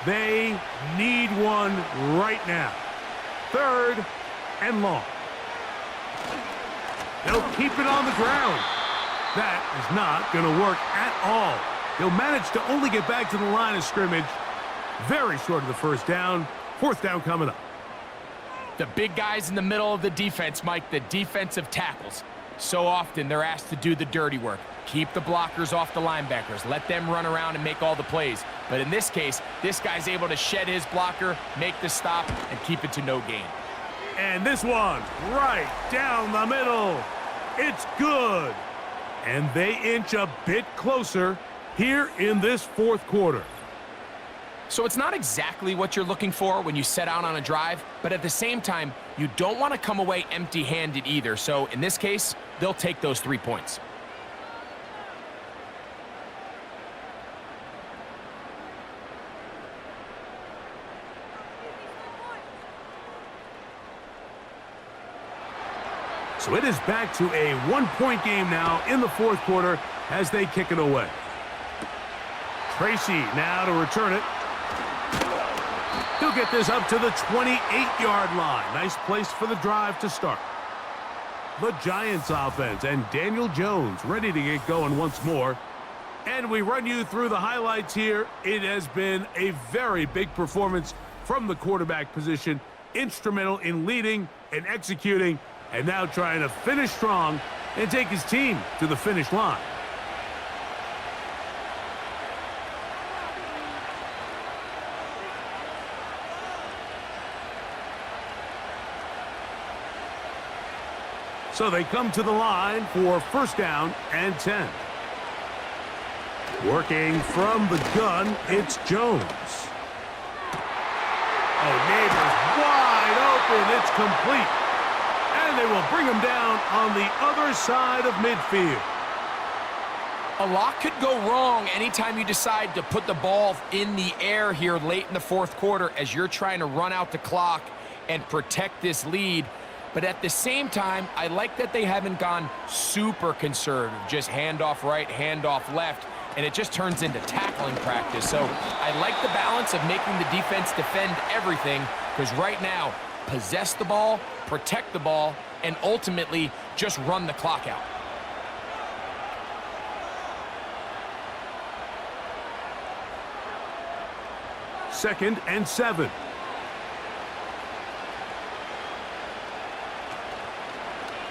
They need one right now. 3rd and long. They'll keep it on the ground. That is not going to work at all. He'll manage to only get back to the line of scrimmage. Very short of the first down. 4th down coming up. The big guys in the middle of the defense, Mike, the defensive tackles. So often they're asked to do the dirty work. Keep the blockers off the linebackers. Let them run around and make all the plays. But in this case, this guy's able to shed his blocker, make the stop, and keep it to no gain. And this one, right down the middle. It's good. And they inch a bit closer here in this fourth quarter. So it's not exactly what you're looking for when you set out on a drive, but at the same time, you don't want to come away empty-handed either. So in this case, they'll take those 3 points. So it is back to a one-point game now in the fourth quarter as they kick it away. Tracy now to return it. He'll get this up to the 28-yard line. Nice place for the drive to start. The Giants offense and Daniel Jones ready to get going once more. And we run you through the highlights here. It has been a very big performance from the quarterback position. Instrumental in leading and executing, and now trying to finish strong and take his team to the finish line. So they come to the line for first down and 10. Working from the gun, it's Jones. Oh, Neighbors wide open. It's complete. And they will bring him down on the other side of midfield. A lot could go wrong anytime you decide to put the ball in the air here late in the fourth quarter as you're trying to run out the clock and protect this lead. But at the same time, I like that they haven't gone super conservative, just handoff right, handoff left, and it just turns into tackling practice. So I like the balance of making the defense defend everything, because right now, possess the ball, protect the ball, and ultimately just run the clock out. Second and 7.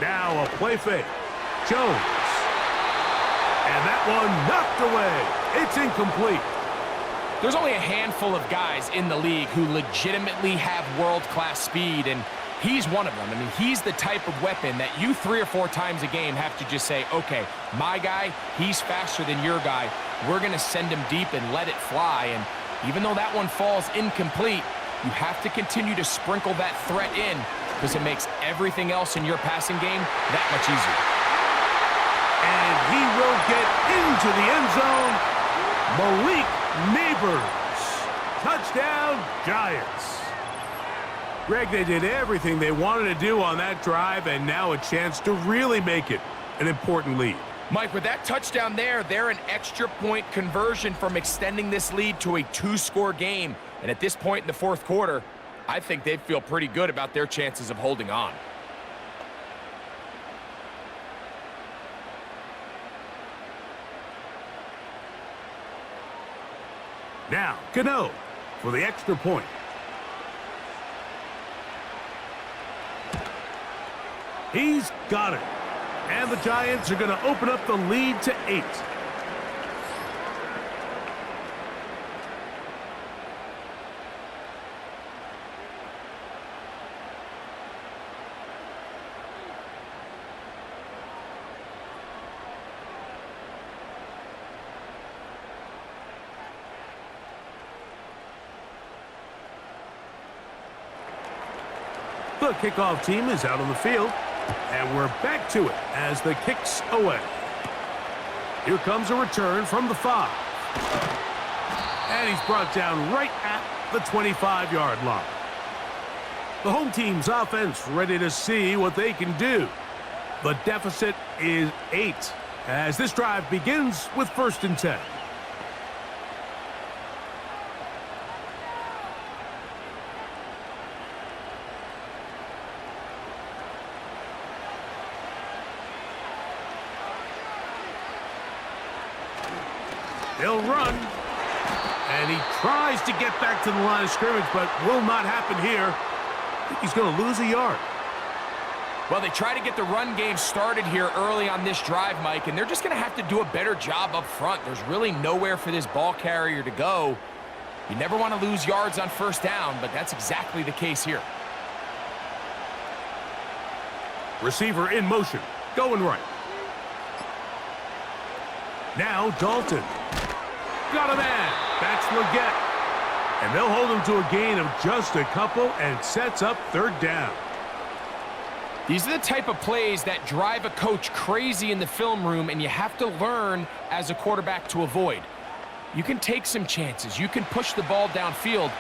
Now a play fake. Jones. And that one knocked away. It's incomplete. There's only a handful of guys in the league who legitimately have world-class speed, and he's one of them. I mean, he's the type of weapon that you 3 or 4 times a game have to just say, okay, my guy, he's faster than your guy. We're going to send him deep and let it fly. And even though that one falls incomplete, you have to continue to sprinkle that threat in, because it makes everything else in your passing game that much easier. And he will get into the end zone. Malik Neighbors. Touchdown, Giants. Greg, they did everything they wanted to do on that drive, and now a chance to really make it an important lead. Mike, with that touchdown there, they're an extra point conversion from extending this lead to a 2-score game. And at this point in the fourth quarter, I think they feel pretty good about their chances of holding on. Now, Gano for the extra point. He's got it. And the Giants are going to open up the lead to 8. The kickoff team is out on the field, and we're back to it as the kick's away. Here comes a return from the 5. And he's brought down right at the 25-yard line. The home team's offense ready to see what they can do. The deficit is 8 as this drive begins with first and 10. He'll run, and he tries to get back to the line of scrimmage, but will not happen here. I think he's going to lose a yard. Well, they try to get the run game started here early on this drive, Mike, and they're just going to have to do a better job up front. There's really nowhere for this ball carrier to go. You never want to lose yards on first down, but that's exactly the case here. Receiver in motion, going right. Now Dalton. Got a man. That's Leggett. And they'll hold him to a gain of just a couple and sets up third down. These are the type of plays that drive a coach crazy in the film room, and you have to learn as a quarterback to avoid. You can take some chances. You can push the ball downfield,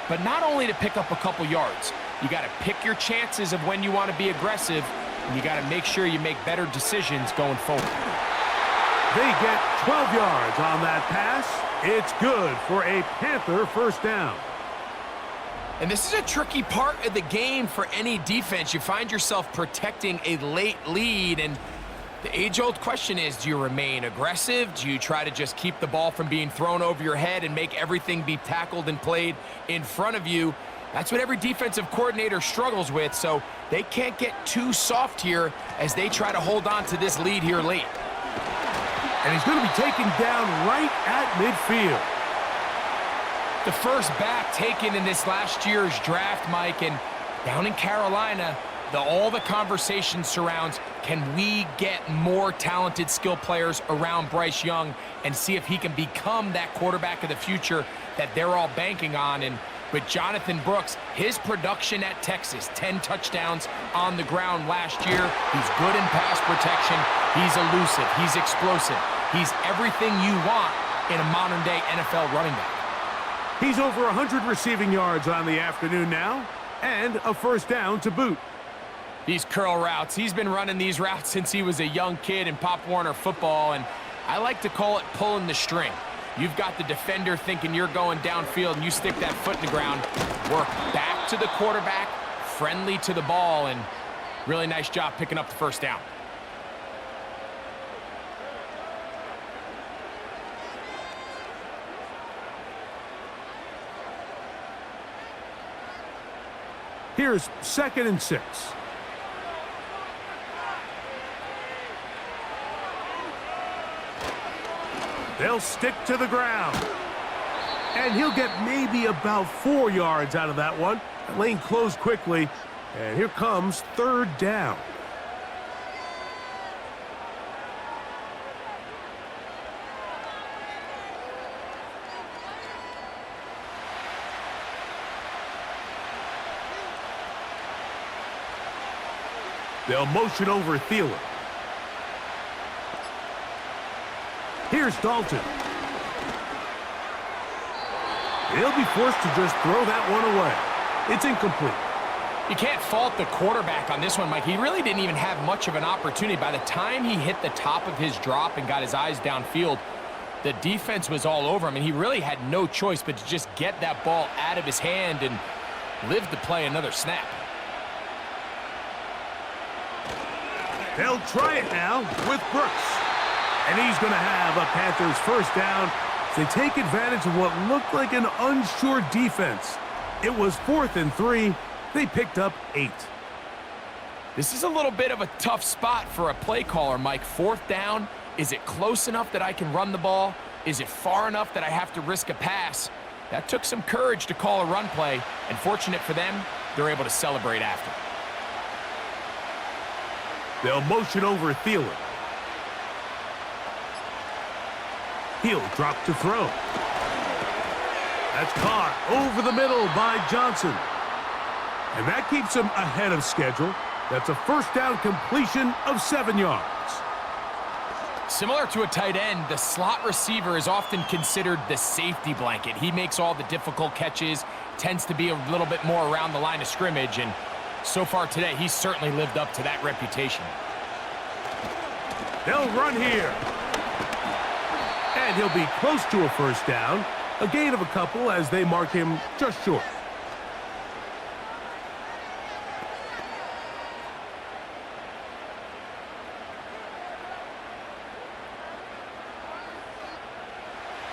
but not only to pick up a couple yards. You got to pick your chances of when you want to be aggressive, and you got to make sure you make better decisions going forward. They get 12 yards on that pass. It's good for a Panther first down. And this is a tricky part of the game for any defense. You find yourself protecting a late lead, and the age-old question is, do you remain aggressive? Do you try to just keep the ball from being thrown over your head and make everything be tackled and played in front of you? That's what every defensive coordinator struggles with, so they can't get too soft here as they try to hold on to this lead here late. And he's going to be taken down right at midfield. The first back taken in this last year's draft, Mike, and down in Carolina, all the conversation surrounds, can we get more talented skill players around Bryce Young and see if he can become that quarterback of the future that they're all banking on? And with Jonathan Brooks, his production at Texas, 10 touchdowns on the ground last year. He's good in pass protection. He's elusive. He's explosive. He's everything you want in a modern-day NFL running back. He's over 100 receiving yards on the afternoon now, and a first down to boot. These curl routes, he's been running these routes since he was a young kid in Pop Warner football, and I like to call it pulling the string. You've got the defender thinking you're going downfield, and you stick that foot in the ground, work back to the quarterback, friendly to the ball, and really nice job picking up the first down. Here's 2nd and 6. They'll stick to the ground. And he'll get maybe about 4 yards out of that one. The lane closed quickly, and here comes third down. They'll motion over Thielen. Here's Dalton. He'll be forced to just throw that one away. It's incomplete. You can't fault the quarterback on this one, Mike. He really didn't even have much of an opportunity. By the time he hit the top of his drop and got his eyes downfield, the defense was all over him, and he really had no choice but to just get that ball out of his hand and live to play another snap. They'll try it now with Brooks. And he's going to have a Panthers first down. They take advantage of what looked like an unsure defense. It was 4th and 3. They picked up 8. This is a little bit of a tough spot for a play caller, Mike. 4th down. Is it close enough that I can run the ball? Is it far enough that I have to risk a pass? That took some courage to call a run play, and fortunate for them, they're able to celebrate after. They'll motion over Thielen. He'll drop to throw. That's caught over the middle by Johnson. And that keeps him ahead of schedule. That's a first down completion of 7 yards. Similar to a tight end, the slot receiver is often considered the safety blanket. He makes all the difficult catches, tends to be a little bit more around the line of scrimmage, and so far today, he's certainly lived up to that reputation. They'll run here. And he'll be close to a first down. A gain of a couple as they mark him just short.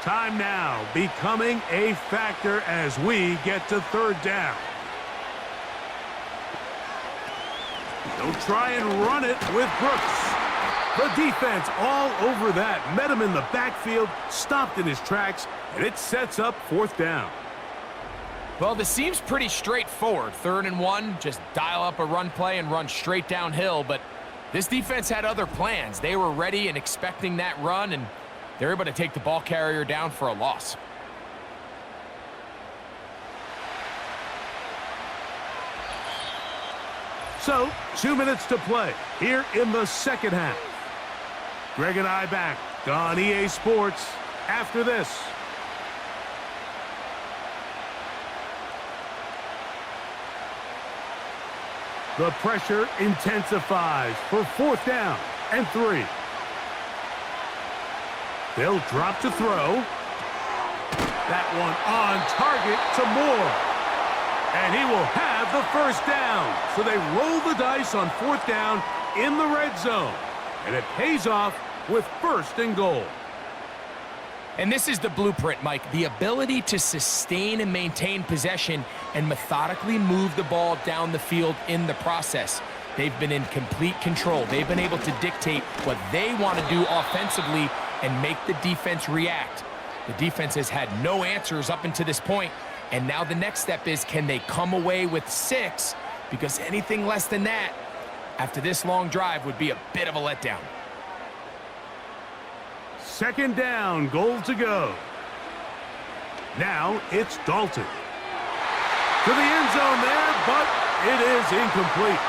Time now becoming a factor as we get to third down. They'll try and run it with Brooks. The defense all over that. Met him in the backfield, stopped in his tracks, and it sets up 4th down. Well, this seems pretty straightforward. 3rd and 1, just dial up a run play and run straight downhill. But this defense had other plans. They were ready and expecting that run, and they're able to take the ball carrier down for a loss. So, 2 minutes to play here in the 2nd half. Greg and I back on EA Sports after this. The pressure intensifies for 4th down and 3. They'll drop to throw. That one on target to Moore. And he will have the 1st down. So they roll the dice on 4th down in the red zone. And it pays off with 1st and goal. And this is the blueprint, Mike. The ability to sustain and maintain possession and methodically move the ball down the field in the process. They've been in complete control. They've been able to dictate what they want to do offensively and make the defense react. The defense has had no answers up until this point, and now the next step is, can they come away with 6? Because anything less than that, after this long drive, would be a bit of a letdown. 2nd down, goal to go. Now it's Dalton. To the end zone there, but it is incomplete.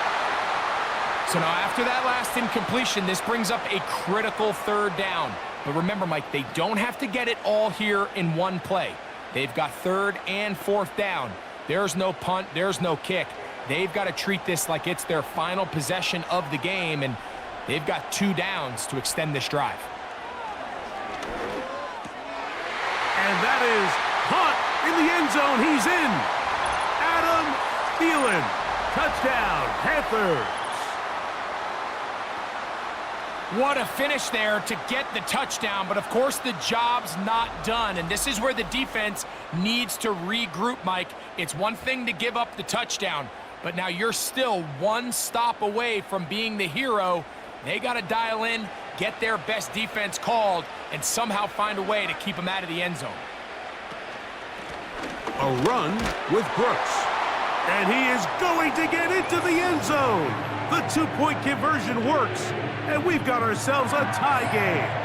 So now after that last incompletion, this brings up a critical 3rd down. But remember, Mike, they don't have to get it all here in one play. They've got 3rd and 4th down. There's no punt, there's no kick. They've got to treat this like it's their final possession of the game, and they've got 2 downs to extend this drive. And that is caught in the end zone. He's in. Adam Thielen. Touchdown, Panthers. What a finish there to get the touchdown, but of course the job's not done, and this is where the defense needs to regroup, Mike. It's one thing to give up the touchdown, but now you're still 1 stop away from being the hero. They got to dial in, get their best defense called, and somehow find a way to keep them out of the end zone. A run with Brooks. And he is going to get into the end zone. The 2-point conversion works, and we've got ourselves a tie game.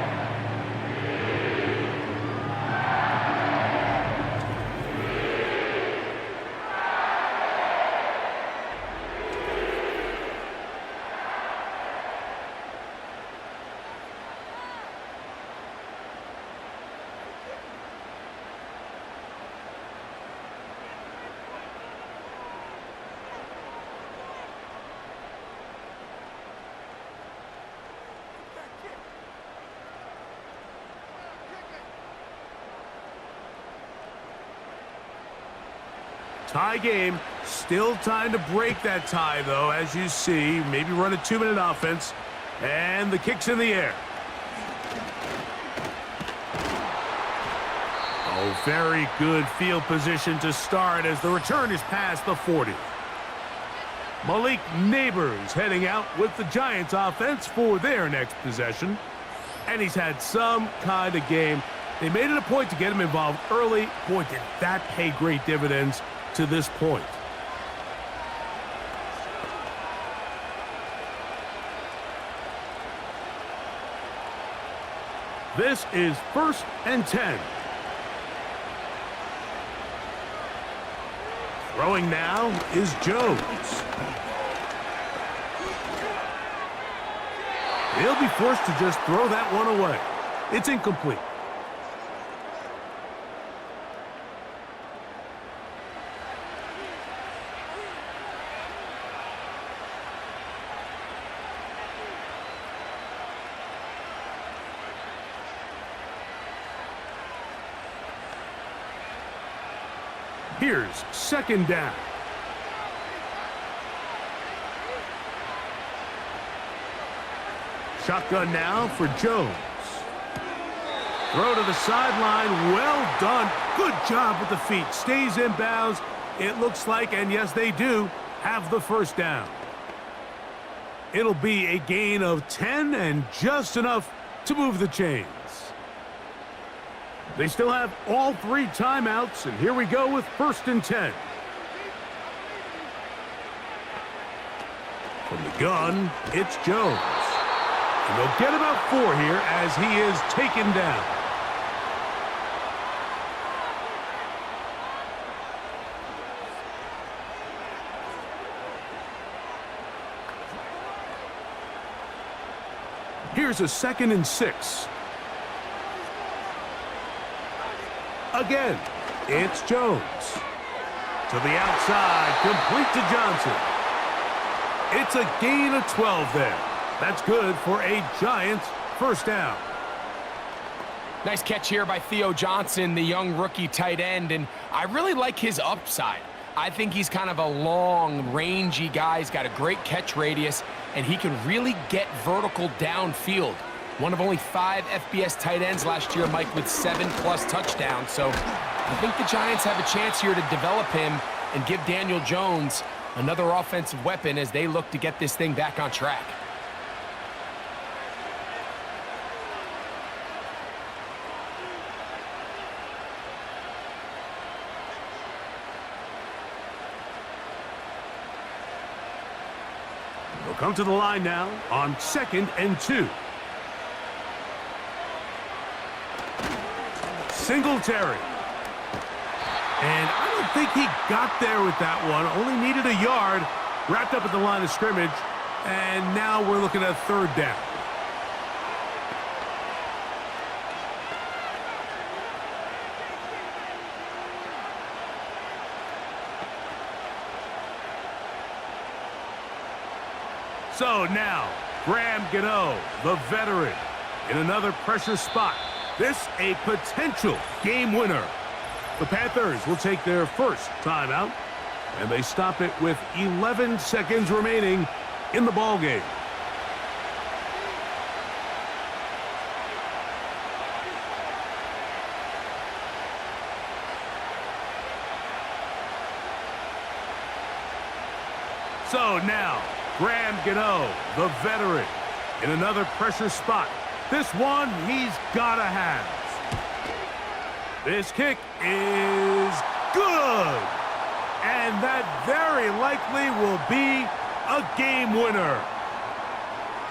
Tie game. Still time to break that tie, though, as you see. Maybe run a 2-minute offense. And the kick's in the air. Oh, very good field position to start as the return is past the 40. Malik Neighbors heading out with the Giants offense for their next possession. And he's had some kind of game. They made it a point to get him involved early. Boy, did that pay great dividends to this point. This is 1st and 10. Throwing now is Jones. He'll be forced to just throw that one away. It's incomplete. Here's 2nd down. Shotgun now for Jones. Throw to the sideline. Well done. Good job with the feet. Stays in bounds. It looks like, and yes, they do, have the 1st down. It'll be a gain of 10 and just enough to move the chains. They still have all 3 timeouts, and here we go with 1st and 10. From the gun, it's Jones. And they'll get about 4 here as he is taken down. Here's a 2nd and 6. Again, it's Jones. To the outside, complete to Johnson. It's a gain of 12 there. That's good for a Giants 1st down. Nice catch here by Theo Johnson, the young rookie tight end, and I really like his upside. I think he's kind of a long, rangy guy. He's got a great catch radius, and he can really get vertical downfield. One of only 5 FBS tight ends last year, Mike, with 7+ touchdowns. So I think the Giants have a chance here to develop him and give Daniel Jones another offensive weapon as they look to get this thing back on track. They'll come to the line now on 2nd and 2. Singletary. And I don't think he got there with that one. Only needed a yard. Wrapped up at the line of scrimmage. And now we're looking at 3rd down. So now, Graham Gano, the veteran, in another pressure spot. This a potential game winner. The Panthers will take their 1st timeout, and they stop it with 11 seconds remaining in the ballgame. So now, Graham Gano, the veteran, in another pressure spot. This one he's gotta have. This kick is good. And that very likely will be a game winner.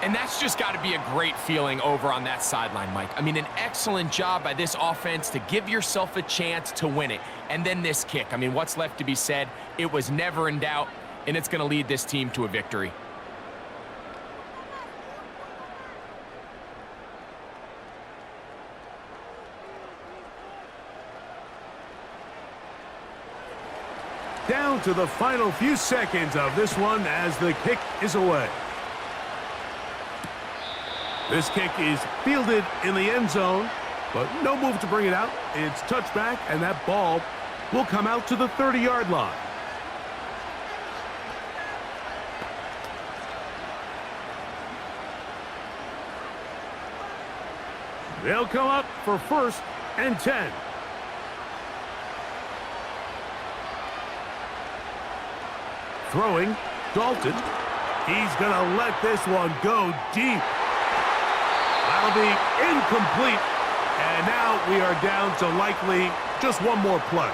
And that's just got to be a great feeling over on that sideline, Mike. I mean, an excellent job by this offense to give yourself a chance to win it. And then this kick. I mean, what's left to be said? It was never in doubt, and it's going to lead this team to a victory. Down to the final few seconds of this one as the kick is away. This kick is fielded in the end zone, but no move to bring it out. It's touchback, and that ball will come out to the 30-yard line. They'll come up for 1st and 10. Throwing, Dalton. He's going to let this one go deep. That'll be incomplete. And now we are down to likely just one more play.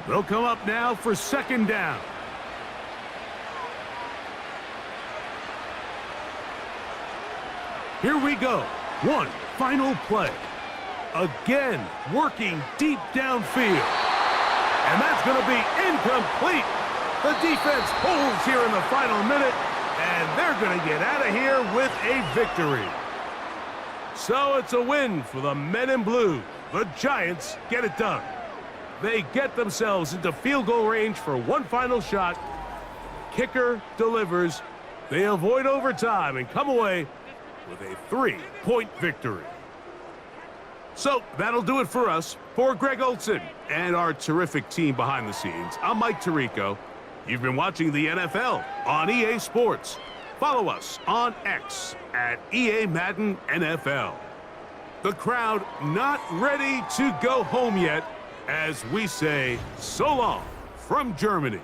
They'll come up now for 2nd down. Here we go. One final play. Again, working deep downfield. And that's going to be incomplete. The defense holds here in the final minute, and they're going to get out of here with a victory. So it's a win for the men in blue. The Giants get it done. They get themselves into field goal range for one final shot. Kicker delivers. They avoid overtime and come away with a 3-point victory. So that'll do it for us. For Greg Olson and our terrific team behind the scenes, I'm Mike Tirico. You've been watching the NFL on EA Sports. Follow us on X at EA Madden NFL. The crowd not ready to go home yet as we say so long from Germany.